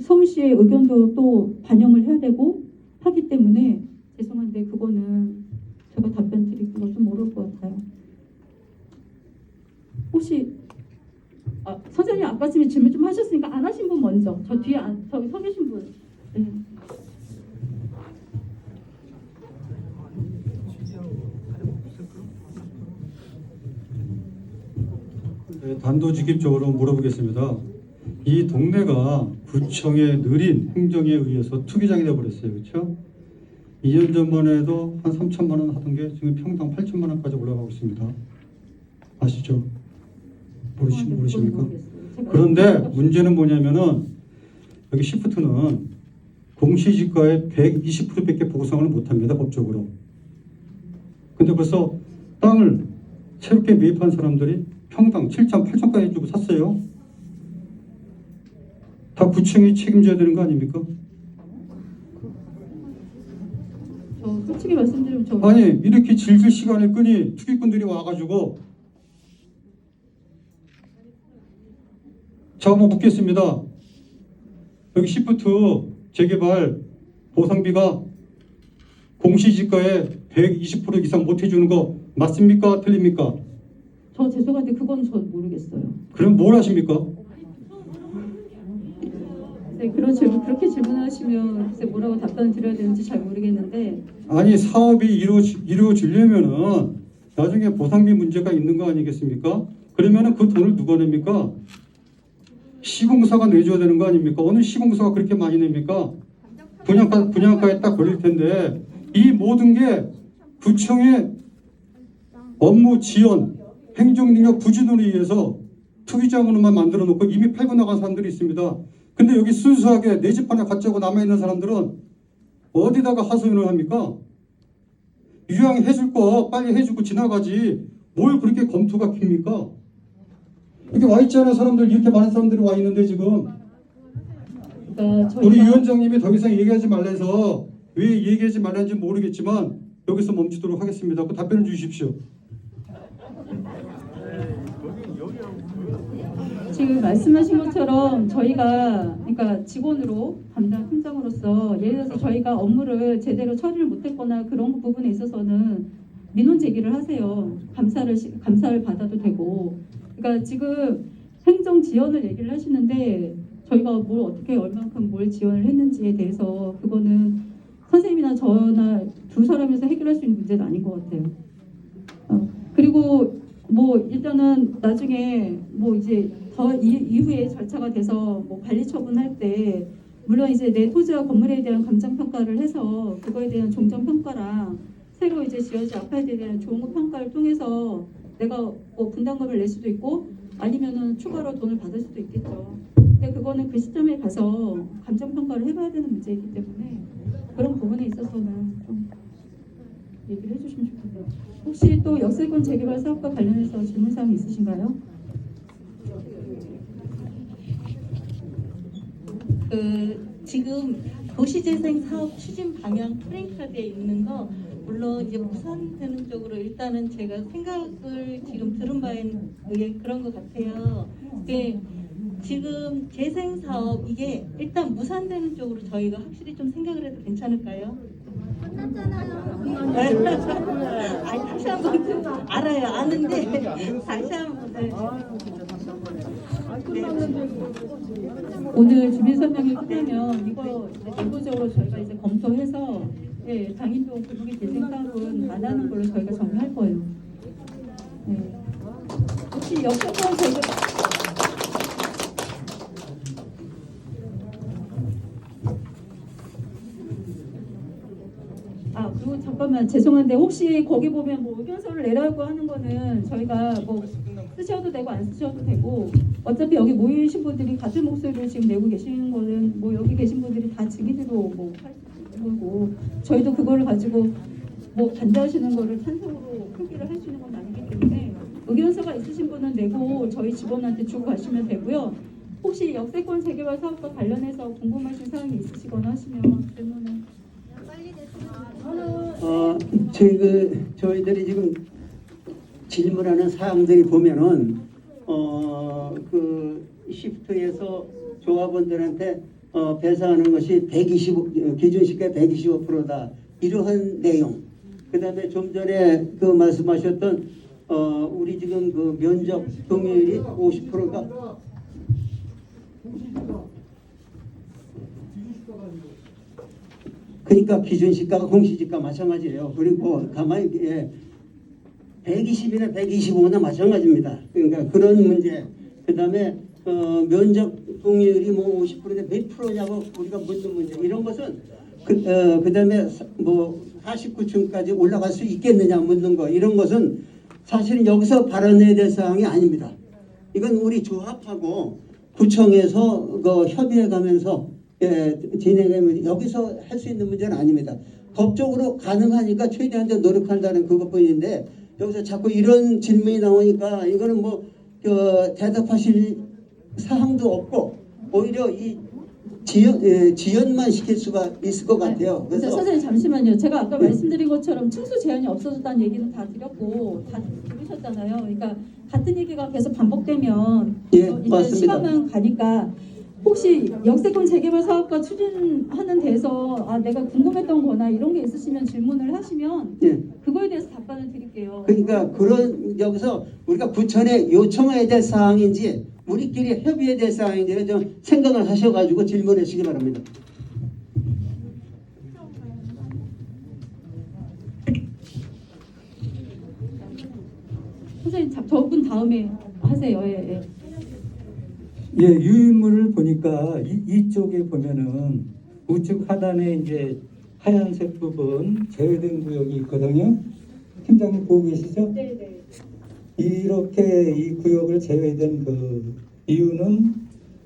서울시의 의견도 또 반영을 해야 되고 하기 때문에 죄송한데 그거는 제가 답변 드리기가 좀 어려울 것 같아요. 혹시 선생님 아까 지금 질문 좀 하셨으니까 안 하신 분 먼저. 저 뒤에 저기 서 계신 분. 네. 네, 단도직입적으로 물어보겠습니다. 이 동네가 구청의 느린 행정에 의해서 투기장이 되어버렸어요. 그렇죠? 2년 전만 해도 한 3천만 원 하던 게 지금 평당 8천만 원까지 올라가고 있습니다. 아시죠? 모르십니까? 그런데 문제는 뭐냐면은 여기 시프트는 공시지가의 120%밖에 보상을 못합니다. 법적으로. 근데 벌써 땅을 새롭게 매입한 사람들이 평당 7천, 8천까지 주고 샀어요. 다 구청이 책임져야 되는 거 아닙니까? 저 솔직히 말씀드리면 아니 이렇게 질질 시간을 끄니 투기꾼들이 와가지고 자 한번 묻겠습니다. 여기 시프트 재개발 보상비가 공시지가의 120% 이상 못 해주는 거 맞습니까? 틀립니까? 저 죄송한데 그건 저 모르겠어요. 그럼 뭘 하십니까? 네, 그렇게 질문하시면 글쎄 뭐라고 답변을 드려야 되는지 잘 모르겠는데 아니 사업이 이루어지려면은 나중에 보상비 문제가 있는 거 아니겠습니까? 그러면은 그 돈을 누가 냅니까? 시공사가 내줘야 되는 거 아닙니까? 어느 시공사가 그렇게 많이 냅니까? 분양가에 딱 걸릴 텐데 이 모든 게 구청의 업무 지연, 행정능력 부진으로 의해서 투기자금으로만 만들어 놓고 이미 팔고 나간 사람들이 있습니다. 근데 여기 순수하게 내 집 하나 갖자고 남아있는 사람들은 어디다가 하소연을 합니까? 유양해줄 거 빨리 해주고 지나가지 뭘 그렇게 검토가 깁니까? 이렇게 와 있잖아요. 사람들 이렇게 많은 사람들이 와 있는데 지금 그러니까 우리 위원장님이 더 이상 얘기하지 말라서 왜 얘기하지 말라는지 모르겠지만 여기서 멈추도록 하겠습니다. 그 답변을 주십시오. 지금 말씀하신 것처럼 저희가 그러니까 직원으로 담당 팀장으로서 예를 들어서 저희가 업무를 제대로 처리를 못했거나 그런 부분에 있어서는 민원 제기를 하세요. 감사를 받아도 되고. 그러니까 지금 행정 지원을 얘기를 하시는데 저희가 뭘 어떻게 얼만큼 뭘 지원을 했는지에 대해서 그거는 선생님이나 저나 두 사람에서 해결할 수 있는 문제는 아닌 것 같아요. 그리고 뭐 일단은 나중에 뭐 이제 더 이후에 절차가 돼서 뭐 관리 처분할 때 물론 이제 내 토지와 건물에 대한 감정 평가를 해서 그거에 대한 종전 평가랑 새로 이제 지어질 아파트에 대한 종급 평가를 통해서 내가 뭐 분담금을 낼 수도 있고 아니면은 추가로 돈을 받을 수도 있겠죠. 근데 그거는 그 시점에 가서 감정 평가를 해봐야 되는 문제이기 때문에 그런 부분에 있어서는 좀 얘기를 해주시면 좋겠네요. 혹시 또 역세권 재개발 사업과 관련해서 질문사항 있으신가요? 지금 도시재생 사업 추진 방향 프레임카드에 있는 거 물론 이제 무산되는 쪽으로 일단은 제가 생각을 지금 들은 바에 의해 그런 것 같아요. 지금 재생 사업 이게 일단 무산되는 쪽으로 저희가 확실히 좀 생각을 해도 괜찮을까요? 아니 다시 한번 알아요. 아는데 다시 한번 오늘 주민 설명이 끝나면 이거 내부적으로 저희가 이제 검토해서 당인동 구북이 재생 사업은 안 하는 걸로 저희가 정리할 거예요. 혹시 역세권 재개발 그리고 잠깐만 죄송한데 혹시 거기 보면 뭐 의견서를 내라고 하는 거는 저희가 뭐 쓰셔도 되고 안 쓰셔도 되고 어차피 여기 모이신 분들이 같은 목소리를 지금 내고 계시는 거는 뭐 여기 계신 분들이 다 증인으로 뭐 할 수 있는 거고 저희도 그거를 가지고 뭐 반대하시는 거를 찬성으로 표기를 할 수 있는 건 아니기 때문에 의견서가 있으신 분은 내고 저희 직원한테 주고 가시면 되고요. 혹시 역세권 재개발 사업과 관련해서 궁금하신 사항이 있으시거나 하시면 질문을 저희들이 지금 질문하는 사항들이 보면은 그 시프트에서 조합원들한테 배상하는 것이 125 기준시가 125%다 이러한 내용. 그다음에 좀 전에 그 말씀하셨던 우리 지금 그 면적 동의율이 50%가 그러니까 기준시가가 공시지가 마찬가지예요. 그리고 가만히 120이나 125나 마찬가지입니다. 그러니까 그런 문제. 그다음에 면적 동의율이 뭐 50%인데 몇 프로냐고 우리가 묻는 문제. 이런 것은 그다음에 뭐 49층까지 올라갈 수 있겠느냐 묻는 거. 이런 것은 사실은 여기서 발언해야 될 사항이 아닙니다. 이건 우리 조합하고 구청에서 협의해 가면서 진행하면 여기서 할 수 있는 문제는 아닙니다. 법적으로 가능하니까 최대한 노력한다는 그것뿐인데 여기서 자꾸 이런 질문이 나오니까 이거는 뭐 대답하실 사항도 없고 오히려 이 지연만 시킬 수가 있을 것 같아요. 그래서 선생님 잠시만요. 제가 아까 말씀드린 것처럼 층수 제한이 없어졌다는 얘기는 다 드렸고 다 들으셨잖아요. 그러니까 같은 얘기가 계속 반복되면 일단 맞습니다. 시간만 가니까 혹시 역세권 재개발 사업과 추진하는 데서 내가 궁금했던 거나 이런 게 있으시면 질문을 하시면 그거에 대해서 답변을 드릴게요. 그러니까 그런 여기서 우리가 구청에 요청해야 될 사항인지 우리끼리 협의해야 될 사항인지를 좀 생각을 하셔가지고 질문해 주시기 바랍니다. 선생님 저분 다음에 하세요. 유인물을 보니까 이쪽에 보면은 우측 하단에 이제 하얀색 부분 제외된 구역이 있거든요. 팀장님 보고 계시죠? 네네. 이렇게 이 구역을 제외된 그 이유는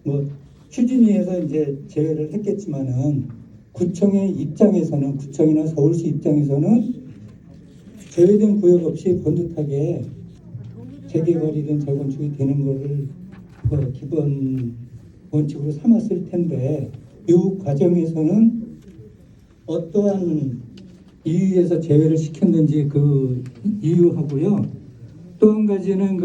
뭐 추진위에서 이제 제외를 했겠지만은 구청의 입장에서는 구청이나 서울시 입장에서는 제외된 구역 없이 번듯하게 재개발이든 재건축이 되는 것을 기본 원칙으로 삼았을 텐데 이 과정에서는 어떠한 이유에서 제외를 시켰는지 그 이유하고요. 또 한 가지는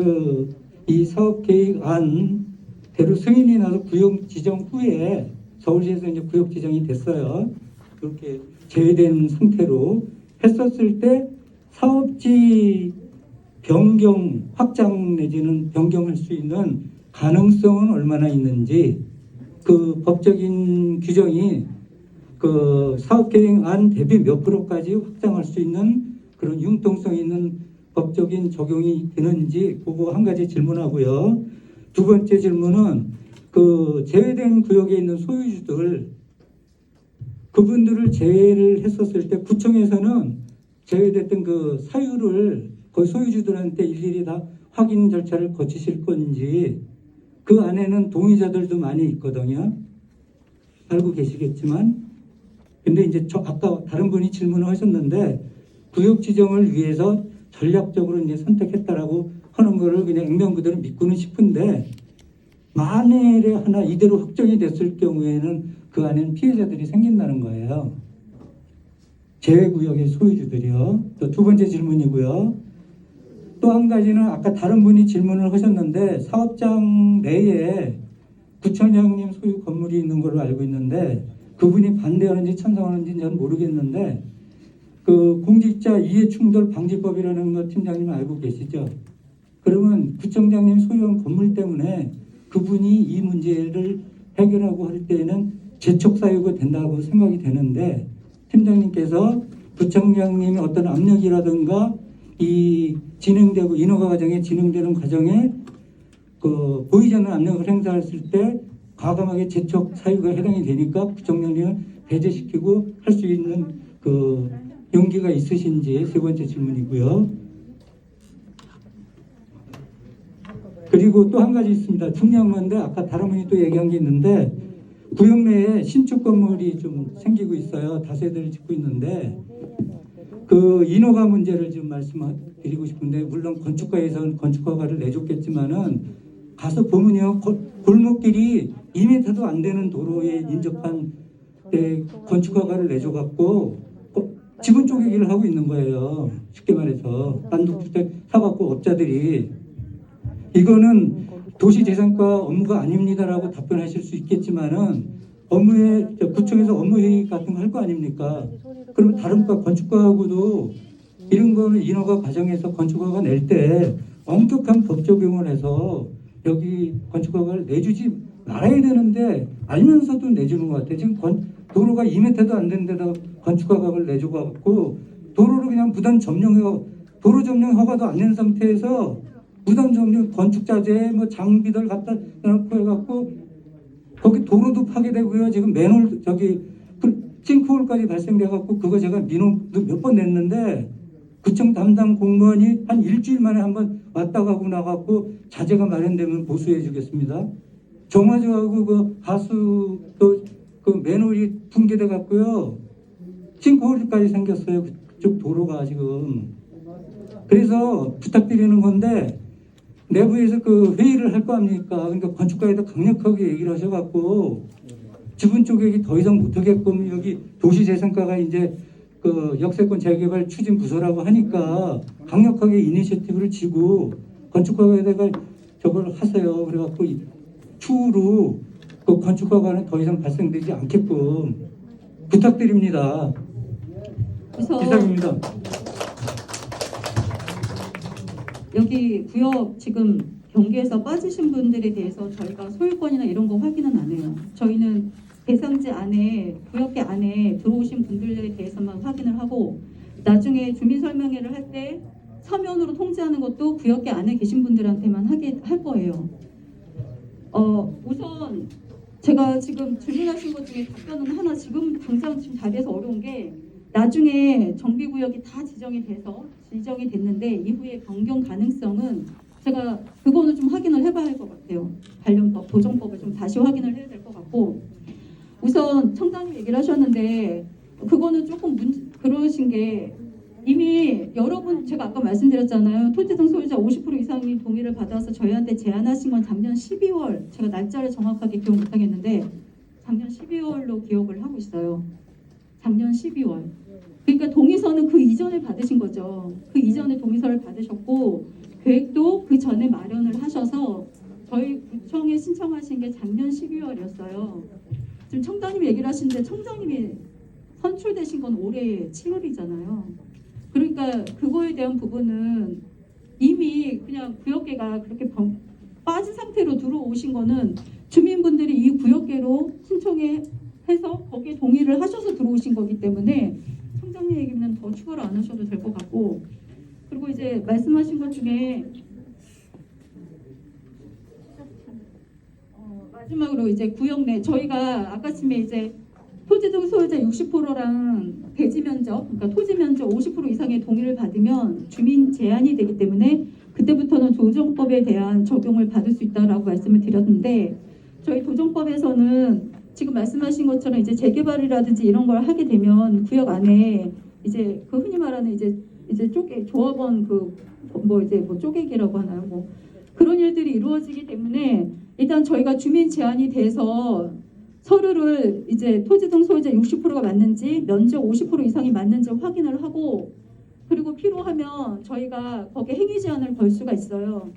이 사업계획안대로 승인이 나서 구역 지정 후에 서울시에서 이제 구역 지정이 됐어요. 그렇게 제외된 상태로 했었을 때 사업지 변경, 확장 내지는 변경할 수 있는 가능성은 얼마나 있는지 그 법적인 규정이 그 사업계획안 대비 몇 프로까지 확장할 수 있는 그런 융통성 있는 법적인 적용이 되는지 그거 한 가지 질문하고요. 두 번째 질문은 그 제외된 구역에 있는 소유주들 그분들을 제외를 했었을 때 구청에서는 제외됐던 그 사유를 그 소유주들한테 일일이 다 확인 절차를 거치실 건지, 그 안에는 동의자들도 많이 있거든요. 알고 계시겠지만. 근데 이제 아까 다른 분이 질문을 하셨는데, 구역 지정을 위해서 전략적으로 이제 선택했다라고 하는 거를 그냥 액면 그대로 믿고는 싶은데, 만일에 하나 이대로 확정이 됐을 경우에는 그 안에는 피해자들이 생긴다는 거예요. 제외구역의 소유주들이요. 또 두 번째 질문이고요. 또 한 가지는 아까 다른 분이 질문을 하셨는데, 사업장 내에 구청장님 소유 건물이 있는 걸로 알고 있는데, 그분이 반대하는지 찬성하는지 는 모르겠는데, 그 공직자 이해충돌 방지법이라는 거 팀장님 알고 계시죠? 그러면 구청장님 소유한 건물 때문에 그분이 이 문제를 해결하고 할 때에는 재촉 사유가 된다고 생각이 되는데, 팀장님께서 구청장님의 어떤 압력이라든가 이 진행되고 인허가 과정에 진행되는 과정에 그 보이지 않는 압력을 행사했을 때 과감하게 재촉 사유가 해당이 되니까 구청장님을 배제시키고 할 수 있는 그 용기가 있으신지 세 번째 질문이고요. 그리고 또 한 가지 있습니다. 중요한 건데 아까 다른 분이 또 얘기한 게 있는데, 구역 내에 신축 건물이 좀 생기고 있어요. 다세대를 짓고 있는데 그 인허가 문제를 좀 말씀드리고 싶은데, 물론 건축가에서는 건축허가를 내줬겠지만은 가서 보면요, 골목길이 2m도 안 되는 도로에 인접한 데 건축허가를 내줘갖고 지분 쪼개기를 하고 있는 거예요. 쉽게 말해서 단독주택 사갖고 업자들이. 이거는 도시재생과 업무가 아닙니다라고 답변하실 수 있겠지만은 업무에 구청에서 업무회의 같은 거 할 거 아닙니까? 그러면 다른 과 건축과하고도 이런 거는 인허가 과정에서 건축허가 낼 때 엄격한 법 적용을 해서 여기 건축허가를 내주지 말아야 되는데 알면서도 내주는 것 같아요. 지금 도로가 2m도 안 되는 데다 건축허가를 내줘갖고 도로를 그냥 무단 점령해서 도로 점령 허가도 안 낸 상태에서 무단 점령 건축자재 뭐 장비들 갖다 놓고 해갖고 거기 도로도 파괴되고요. 지금 맨홀 저기 싱크홀까지 발생돼갖고 그거 제가 민원도 몇 번 냈는데 구청 담당 공무원이 한 일주일 만에 한번 왔다 가고 나갖고 자재가 마련되면 보수해 주겠습니다. 정화조하고 그 하수도 그 맨홀이 붕괴돼 갖고요. 싱크홀까지 생겼어요. 그쪽 도로가 지금. 그래서 부탁드리는 건데, 내부에서 그 회의를 할 거 아닙니까? 그러니까 건축가에다 강력하게 얘기를 하셔갖고 지분 쪼개기 더 이상 못하게끔, 여기 도시재생과가 이제 그 역세권 재개발 추진 부서라고 하니까 강력하게 이니셔티브를 지고 건축가에다가 저걸 하세요. 그래갖고 추후로 그 건축가는 더 이상 발생되지 않게끔 부탁드립니다. 이상입니다. 여기 구역 지금 경계에서 빠지신 분들에 대해서 저희가 소유권이나 이런 거 확인은 안 해요. 저희는 대상지 안에, 구역계 안에 들어오신 분들에 대해서만 확인을 하고, 나중에 주민설명회를 할 때 서면으로 통지하는 것도 구역계 안에 계신 분들한테만 하게 할 거예요. 우선 제가 지금 질문하신 것 중에 답변은 하나, 지금 당장 지금 자리에서 어려운 게, 나중에 정비구역이 다 지정이 됐는데 이후에 변경 가능성은 제가 그거는 좀 확인을 해봐야 할 것 같아요. 관련법, 도정법을 좀 다시 확인을 해야 될 것 같고, 우선 청장님 얘기를 하셨는데 그거는 조금 그러신 게, 이미 여러분 제가 아까 말씀드렸잖아요. 토지등 소유자 50% 이상이 동의를 받아서 저희한테 제안하신 건 작년 12월, 제가 날짜를 정확하게 기억 못하겠는데 작년 12월로 기억을 하고 있어요. 작년 12월. 그러니까 동의서는 그 이전에 받으신 거죠. 그 이전에 동의서를 받으셨고 계획도 그 전에 마련을 하셔서 저희 구청에 신청하신 게 작년 12월이었어요. 지금 청장님이 얘기를 하시는데 청장님이 선출되신 건 올해 7월이잖아요. 그러니까 그거에 대한 부분은 이미 그냥 구역계가 그렇게 빠진 상태로 들어오신 거는 주민분들이 이 구역계로 신청해 해서 거기에 동의를 하셔서 들어오신 거기 때문에 청장님 얘기는 더 추가로 안 하셔도 될 것 같고, 그리고 이제 말씀하신 것 중에 마지막으로 이제 구역 내, 저희가 아까쯤에 이제 토지 등 소유자 60%랑 대지 면적, 그러니까 토지 면적 50% 이상의 동의를 받으면 주민 제한이 되기 때문에 그때부터는 도정법에 대한 적용을 받을 수 있다라고 말씀을 드렸는데, 저희 도정법에서는 지금 말씀하신 것처럼 이제 재개발이라든지 이런 걸 하게 되면 구역 안에 이제 그 흔히 말하는 이제 조합원 쪼개기라고 하나요? 뭐 그런 일들이 이루어지기 때문에 일단 저희가 주민 제한이 돼서 서류를 이제 토지 등 소유자 60%가 맞는지 면적 50% 이상이 맞는지 확인을 하고, 그리고 필요하면 저희가 거기에 행위 제한을 걸 수가 있어요.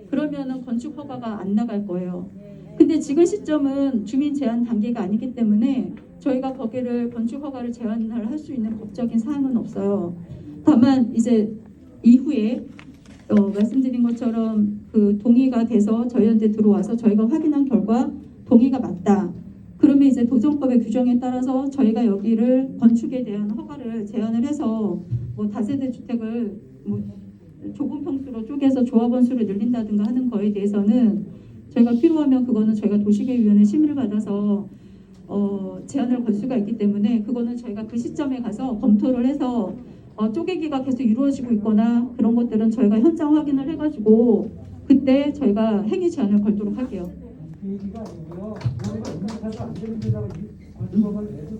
그러면은 건축 허가가 안 나갈 거예요. 근데 지금 시점은 주민 제한 단계가 아니기 때문에 저희가 거기를 건축 허가를 제한을 할 수 있는 법적인 사항은 없어요. 다만 이제 이후에 말씀드린 것처럼 그 동의가 돼서 저희한테 들어와서 저희가 확인한 결과 동의가 맞다. 그러면 이제 도정법의 규정에 따라서 저희가 여기를 건축에 대한 허가를 제한을 해서 뭐 다세대 주택을 뭐 좁은 평수로 쪼개서 조합원 수를 늘린다든가 하는 거에 대해서는 저희가 필요하면 그거는 저희가 도시계획위원회 심의를 받아서 제한을 걸 수가 있기 때문에 그거는 저희가 그 시점에 가서 검토를 해서 쪼개기가 계속 이루어지고 있거나 그런 것들은 저희가 현장 확인을 해가지고 그때 저희가 행위 제한을 걸도록 할게요.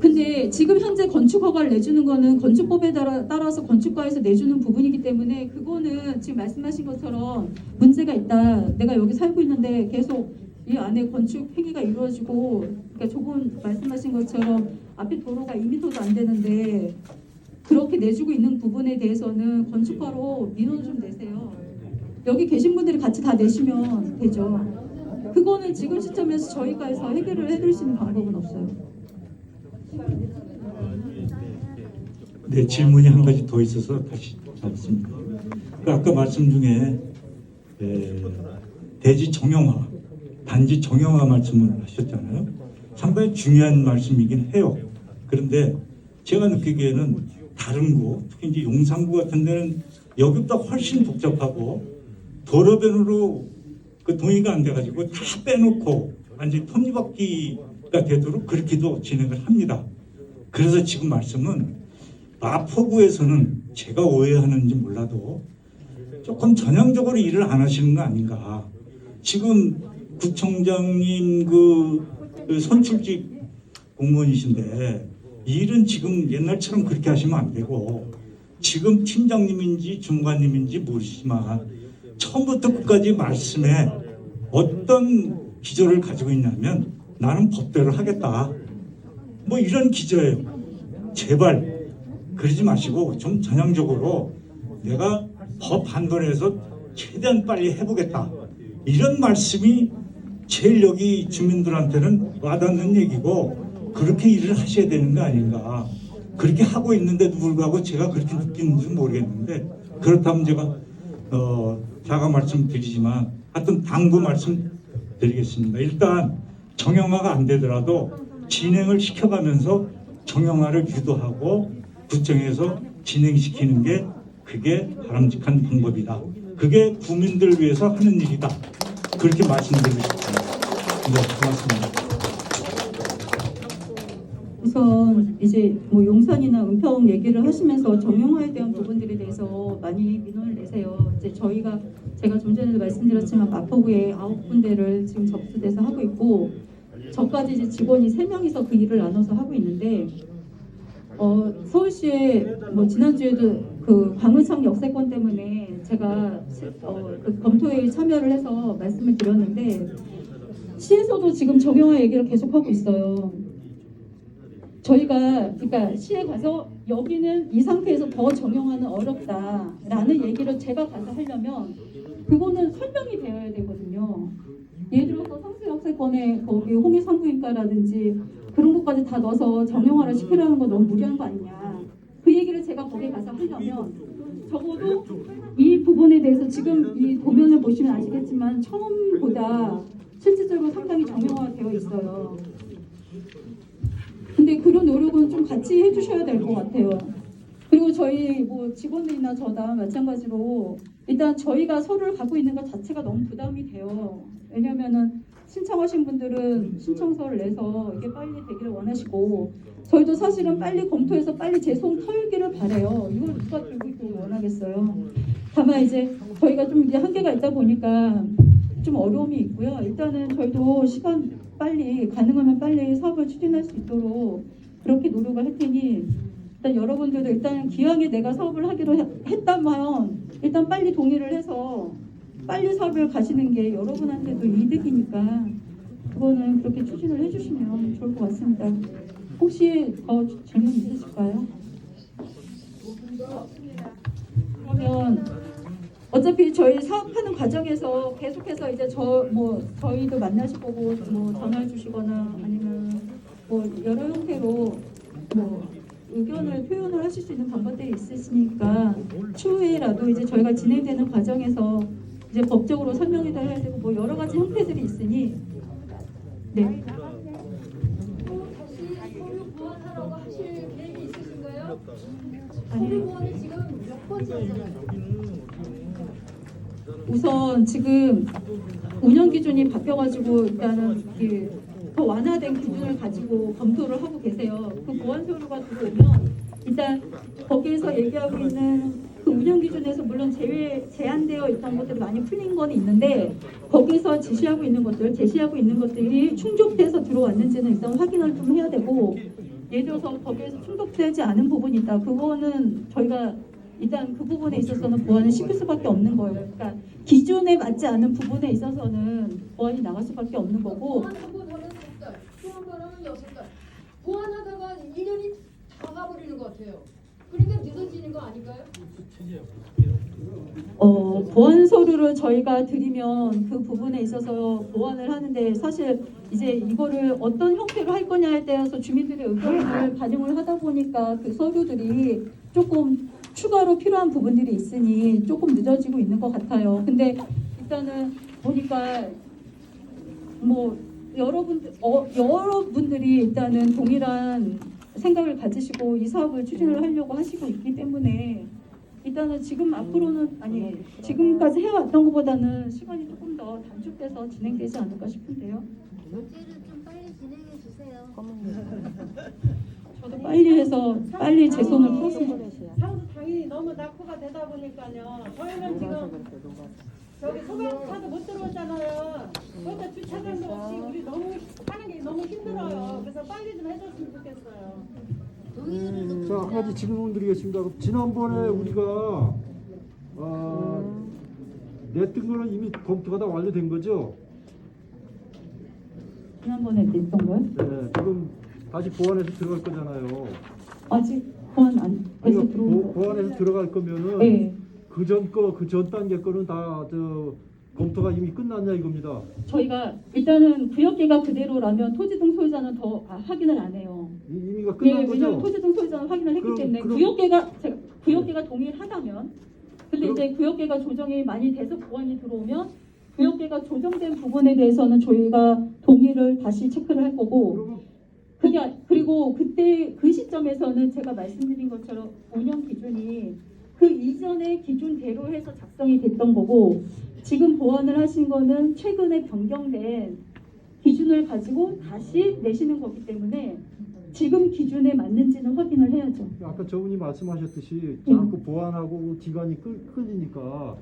근데 지금 현재 건축 허가를 내주는 거는 건축법에 따라서 건축가에서 내주는 부분이기 때문에 그거는 지금 말씀하신 것처럼 문제가 있다. 내가 여기 살고 있는데 계속 이 안에 건축 행위가 이루어지고, 그러니까 조금 말씀하신 것처럼 앞에 도로가 2m도 안 되는데 그렇게 내주고 있는 부분에 대해서는 건축가로 민원 좀 내세요. 여기 계신 분들이 같이 다 내시면 되죠. 그거는 지금 시점에서 저희가에서 해결을 해드릴 수 있는 방법은 없어요. 네, 질문이 한 가지 더 있어서 다시 잡습니다. 아까 말씀 중에 대지 정형화, 단지 정형화 말씀을 하셨잖아요. 상당히 중요한 말씀이긴 해요. 그런데 제가 느끼기에는 다른 구, 특히 이제 용산구 같은 데는 여기보다 훨씬 복잡하고 도로변으로 그 동의가 안 돼가지고 다 빼놓고 완전히 톱니바퀴가 되도록 그렇게도 진행을 합니다. 그래서 지금 말씀은 마포구에서는 제가 오해하는지 몰라도 조금 전향적으로 일을 안 하시는 거 아닌가. 지금 구청장님 그 선출직 공무원이신데 일은 지금 옛날처럼 그렇게 하시면 안 되고, 지금 팀장님인지 중관님인지 모르시지만 처음부터 끝까지 말씀에 어떤 기조를 가지고 있냐면 나는 법대로 하겠다, 뭐 이런 기조예요. 제발 그러지 마시고 좀 전향적으로 내가 법 한도에서 최대한 빨리 해보겠다, 이런 말씀이 제일 여기 주민들한테는 와닿는 얘기고 그렇게 일을 하셔야 되는 거 아닌가. 그렇게 하고 있는데도 불구하고 제가 그렇게 느끼는지 모르겠는데, 그렇다면 제가 자가 말씀드리지만 하여튼 당부 말씀드리겠습니다. 일단 정형화가 안 되더라도 진행을 시켜가면서 정형화를 유도하고 구청에서 진행시키는 게 그게 바람직한 방법이다. 그게 국민들을 위해서 하는 일이다. 그렇게 말씀드리고 싶습니다. 네, 고맙습니다. 우선 이제 뭐 용산이나 은평 얘기를 하시면서 정형화에 대한 부분들에 대해서 많이 민원을 내세요. 이제 제가 좀 전에도 말씀드렸지만 마포구에 9군데를 지금 접수돼서 하고 있고, 저까지 이제 직원이 3명이서 그 일을 나눠서 하고 있는데, 서울시에 뭐 지난주에도 그 광흥창 역세권 때문에 제가 그 검토회에 참여를 해서 말씀을 드렸는데, 시에서도 지금 정형화 얘기를 계속 하고 있어요. 저희가 그러니까 시에 가서 여기는 이 상태에서 더 정형화는 어렵다라는 얘기를 제가 가서 하려면 그거는 설명이 되어야 되거든요. 예를 들어서 상수역세권에 거기 홍해산부인과라든지 그런 것까지 다 넣어서 정형화를 시키려는 거 너무 무리한 거 아니냐. 그 얘기를 제가 거기 가서 하려면 적어도 이 부분에 대해서 지금 이 도면을 보시면 아시겠지만 처음보다 실질적으로 상당히 정형화되어 있어요. 근데 그런 노력은 좀 같이 해주셔야 될 것 같아요. 그리고 저희 뭐 직원들이나 저다 마찬가지로 일단 저희가 서류를 갖고 있는 것 자체가 너무 부담이 돼요. 왜냐면은 신청하신 분들은 신청서를 내서 이게 빨리 되기를 원하시고 저희도 사실은 빨리 검토해서 빨리 재송 털기를 바래요. 이걸 누가 들고 있기를 원하겠어요. 다만 이제 저희가 좀 이제 한계가 있다 보니까 좀 어려움이 있고요. 일단은 저희도 시간 빨리 가능하면 빨리 사업을 추진할 수 있도록 그렇게 노력을 할 테니 일단 여러분들도 일단 기왕에 내가 사업을 하기로 했다면 일단 빨리 동의를 해서 빨리 사업을 가시는 게 여러분한테도 이득이니까 그거는 그렇게 추진을 해주시면 좋을 것 같습니다. 혹시 더 질문 있으실까요? 그러면 어차피 저희 사업하는 과정에서 계속해서 이제 저희도 만나실 거고 뭐 전화 주시거나 아니면 뭐 여러 형태로 뭐 의견을 표현을 하실 수 있는 방법들이 있으시니까 추후에라도 이제 저희가 진행되는 과정에서 이제 법적으로 설명이 더 해야 되고 뭐 여러 가지 형태들이 있으니 네. 다시 서류 보완하라고 하실 계획이 있으신가요? 아니. 서류 보완은 지금 몇 번째 하잖아요. 우선 지금 운영 기준이 바뀌어가지고 일단은 이게 더 완화된 기준을 가지고 검토를 하고 계세요. 그 보완 서류가 들어오면 일단 거기에서 얘기하고 있는 그 운영 기준에서 물론 제한되어 있던 것들이 많이 풀린 건 있는데 거기서 제시하고 있는 것들이 충족돼서 들어왔는지는 일단 확인을 좀 해야 되고 예를 들어서 거기에서 충족되지 않은 부분이 있다. 그거는 저희가 일단 그 부분에 있어서는 보완을 시킬 수밖에 없는 거예요. 그러니까 기준에 맞지 않은 부분에 있어서는 보완이 나갈 수밖에 없는 거고 보완 한 번 하면 3달, 또 한 번 하면 6달. 보완하다가 1년이 다 가버리는 것 같아요. 그러니까 늦어지는 거 아닐까요? 보완 서류를 저희가 드리면 그 부분에 있어서 보완을 하는데 사실 이제 이거를 어떤 형태로 할 거냐에 대해서 주민들의 의견을 반영을 하다 보니까 그 서류들이 조금 추가로 필요한 부분들이 있으니 조금 늦어지고 있는 것 같아요. 근데 일단은 보니까 뭐 여러분들이 일단은 동일한 생각을 가지시고 이 사업을 추진을 하려고 하시고 있기 때문에 일단은 지금 앞으로는 아니 지금까지 해왔던 것보다는 시간이 조금 더 단축돼서 진행되지 않을까 싶은데요. 문제를 좀 빨리 진행해 주세요. 저도 빨리 해서 빨리 제 손을 풀었으면 좋겠어요. 상수 당연히 너무 낙후가 되다 보니까요. 저희는 지금 저기 소방차도 못 들어오잖아요. 그러니까 주차장도 없이 우리 너무 하는 게 너무 힘들어요. 그래서 빨리 좀 해줬으면 좋겠어요. 자, 한 가지 질문 드리겠습니다. 지난번에 우리가 냈던 거는 이미 검토가 다 완료된 거죠? 지난번에 냈던 거요? 네, 지금 다시 보완해서 들어갈 거잖아요. 아직 보완 안 돼서 들어온 거. 보완해서 들어갈 거면은 네. 그 전 단계 거는 다 검토가 이미 끝났냐 이겁니다. 저희가 일단은 구역계가 그대로라면 토지 등 소유자는 더 확인을 안 해요. 이미가 끝난 네, 거죠? 왜냐면 토지 등 소유자는 확인을 했기 때문에 구역계가 동일하다면 근데 이제 구역계가 조정이 많이 돼서 보완이 들어오면 구역계가 조정된 부분에 대해서는 저희가 동의를 다시 체크를 할 거고 그리고 그때 그 시점에서는 제가 말씀드린 것처럼 운영 기준이 그 이전의 기준대로 해서 작성이 됐던 거고 지금 보완을 하신 거는 최근에 변경된 기준을 가지고 다시 내시는 거기 때문에 지금 기준에 맞는지는 확인을 해야죠. 아까 저분이 말씀하셨듯이 자꾸 보완하고 기간이 끌리니까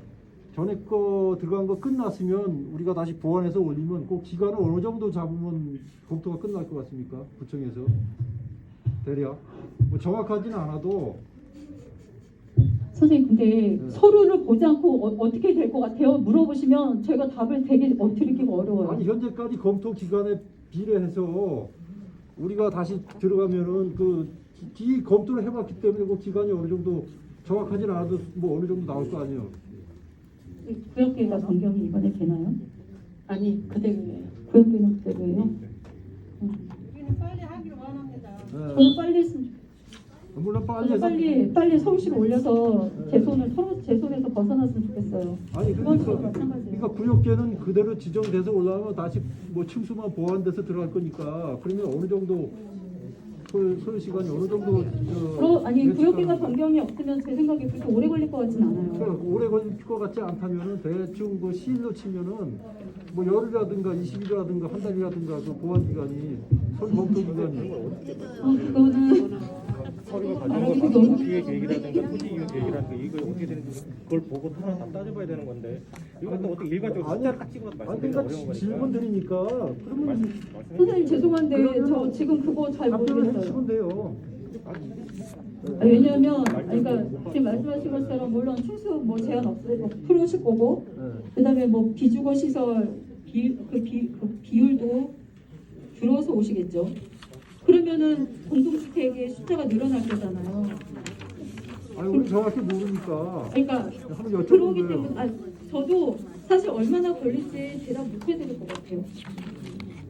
전에 거 들어간 거 끝났으면 우리가 다시 보완해서 올리면 그 기간을 어느 정도 잡으면 검토가 끝날 것 같습니까? 구청에서 대략 뭐 정확하지는 않아도 선생님 근데 서류를 보지 않고 어떻게 될 것 같아요? 물어보시면 저희가 답을 되게 드리기가 어려워요. 아니 현재까지 검토 기간에 비례해서 우리가 다시 들어가면은 이 검토를 해봤기 때문에 그 기간이 어느 정도 정확하지는 않아도 뭐 어느 정도 나올 거 아니에요. 구역계가 변경이 이번에 되나요? 아니 그대로예요. 구역계는 그대로예요. 우리는 빨리 하기를 원합니다. 네. 저는 빨리 했으면 좋겠어요. 물론 빨리 해서 빨리 서울시로 올려서 제 손에서 벗어났으면 좋겠어요. 아니 마찬가지예요. 그러니까 구역계는 그대로 지정돼서 올라가면 다시 뭐 층수만 보완돼서 들어갈 거니까 그러면 어느 정도 소요 시간이 어느 정도 아니 예측하는 구역기가 거예요? 변경이 없으면 제 생각에 그렇게 오래 걸릴 것 같진 않아요. 그러니까 오래 걸릴 것 같지 않다면은 대충 그 시일로 치면은 뭐 열흘이라든가 20일이라든가 한 달이라든가 그 보완 기간이 설 검토 기간이 그거는 서류가 말하기 가지고 너무 기획 계획이라든가 토지 이용 계획이라든가 이거 어떻게 되는지 그걸 보고 하나 다 따져봐야 되는 건데 이거 또 어떻게 일괄적으로 숫자를 딱 찍어서 아니 말씀드리기 그러니까 어려운 거니까 질문 드리니까 그러면 선생님 죄송한데 저 지금 그거 잘 답변을 모르겠어요. 해주시면 돼요. 왜냐하면 그러니까 지금 말씀하신 것처럼 물론 충수 뭐 제한 풀으실 거고 그다음에 뭐 비주거 시설 그 비율도 줄어서 오시겠죠. 그러면은 공동주택의 숫자가 늘어날 거잖아요. 아니 우리 정확히 모르니까. 그러니까 한번 여쭤본 들어오기 거예요. 때문에 저도 사실 얼마나 걸릴지 대답 못 해드릴 것 같아요.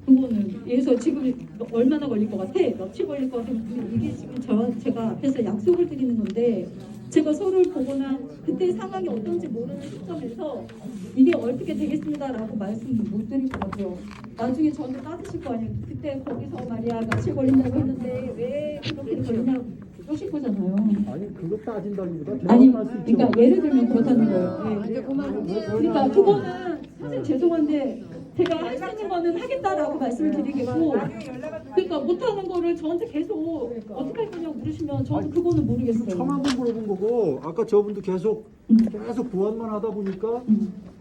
그거는 그래서 지금 얼마나 걸릴 것 같아? 며칠 걸릴 것 같아? 이게 지금 제가 앞에서 약속을 드리는 건데 제가 서로를 보거나 그때 상황이 어떤지 모르는 시점에서 이게 어떻게 되겠습니다라고 말씀 못 드릴 것 같아요. 나중에 저한테 따지실 거 아니에요. 그때 거기서 말이야 며칠 걸린다고 했는데 왜 그렇게 걸리냐고 그러실 거잖아요. 아니 그거 따진다기보다 아니 대화할 수 있죠. 그러니까 예를 들면 그렇다는 거예요. 네. 그러니까 그거는 사실 죄송한데 제가 할 수 있는 거는 하겠다라고 말씀을 드리겠고 그러니까 못하는 거를 저한테 계속 어떻게 할 거냐고 물으시면 저도 그거는 모르겠어요. 처음 한 번 물어본 거고 아까 저분도 계속 보완만 하다 보니까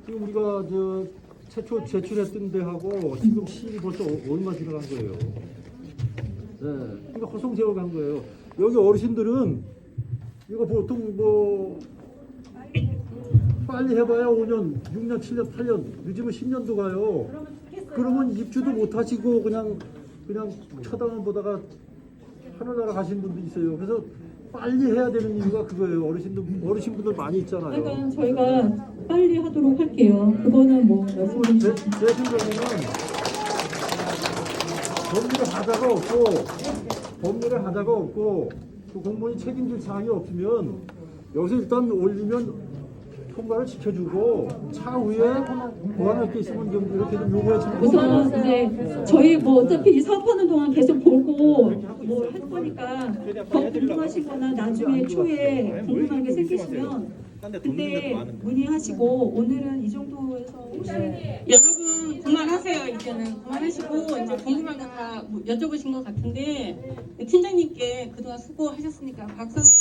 지금 우리가 저 최초 제출했던 데하고 지금 시일이 벌써 얼마 지나간 거예요. 네, 그러니까 허송세월 간 거예요. 여기 어르신들은 이거 보통 뭐 빨리 해봐야 5년, 6년, 7년, 8년, 늦으면 10년도 가요. 그러면 입주도 못 하시고 그냥 쳐다만 보다가 하늘나라 가신 분도 있어요. 그래서 빨리 해야 되는 이유가 그거예요. 어르신분들 많이 있잖아요. 그러니까 저희가 빨리 하도록 할게요. 그거는 뭐 말씀드린 제 생각에는 법률에 하자가 없고 그 공무원이 책임질 사항이 없으면 여기서 일단 올리면 통과를 시켜주고 차후에 보완할 게 있으면 좀 이렇게 좀 요구해주면 우선 이제 저희 뭐 어차피 이 사업하는 동안 계속 보고 뭐 할 거니까 더 궁금하시거나 나중에 초에 궁금한 게 생기시면 그때 문의하시고 오늘은 이 정도에서 혹시 여러분 그만하세요. 이제는 그만하시고 이제 궁금한 거 다 여쭤보신 것 같은데 팀장님께 그동안 수고하셨으니까 박수.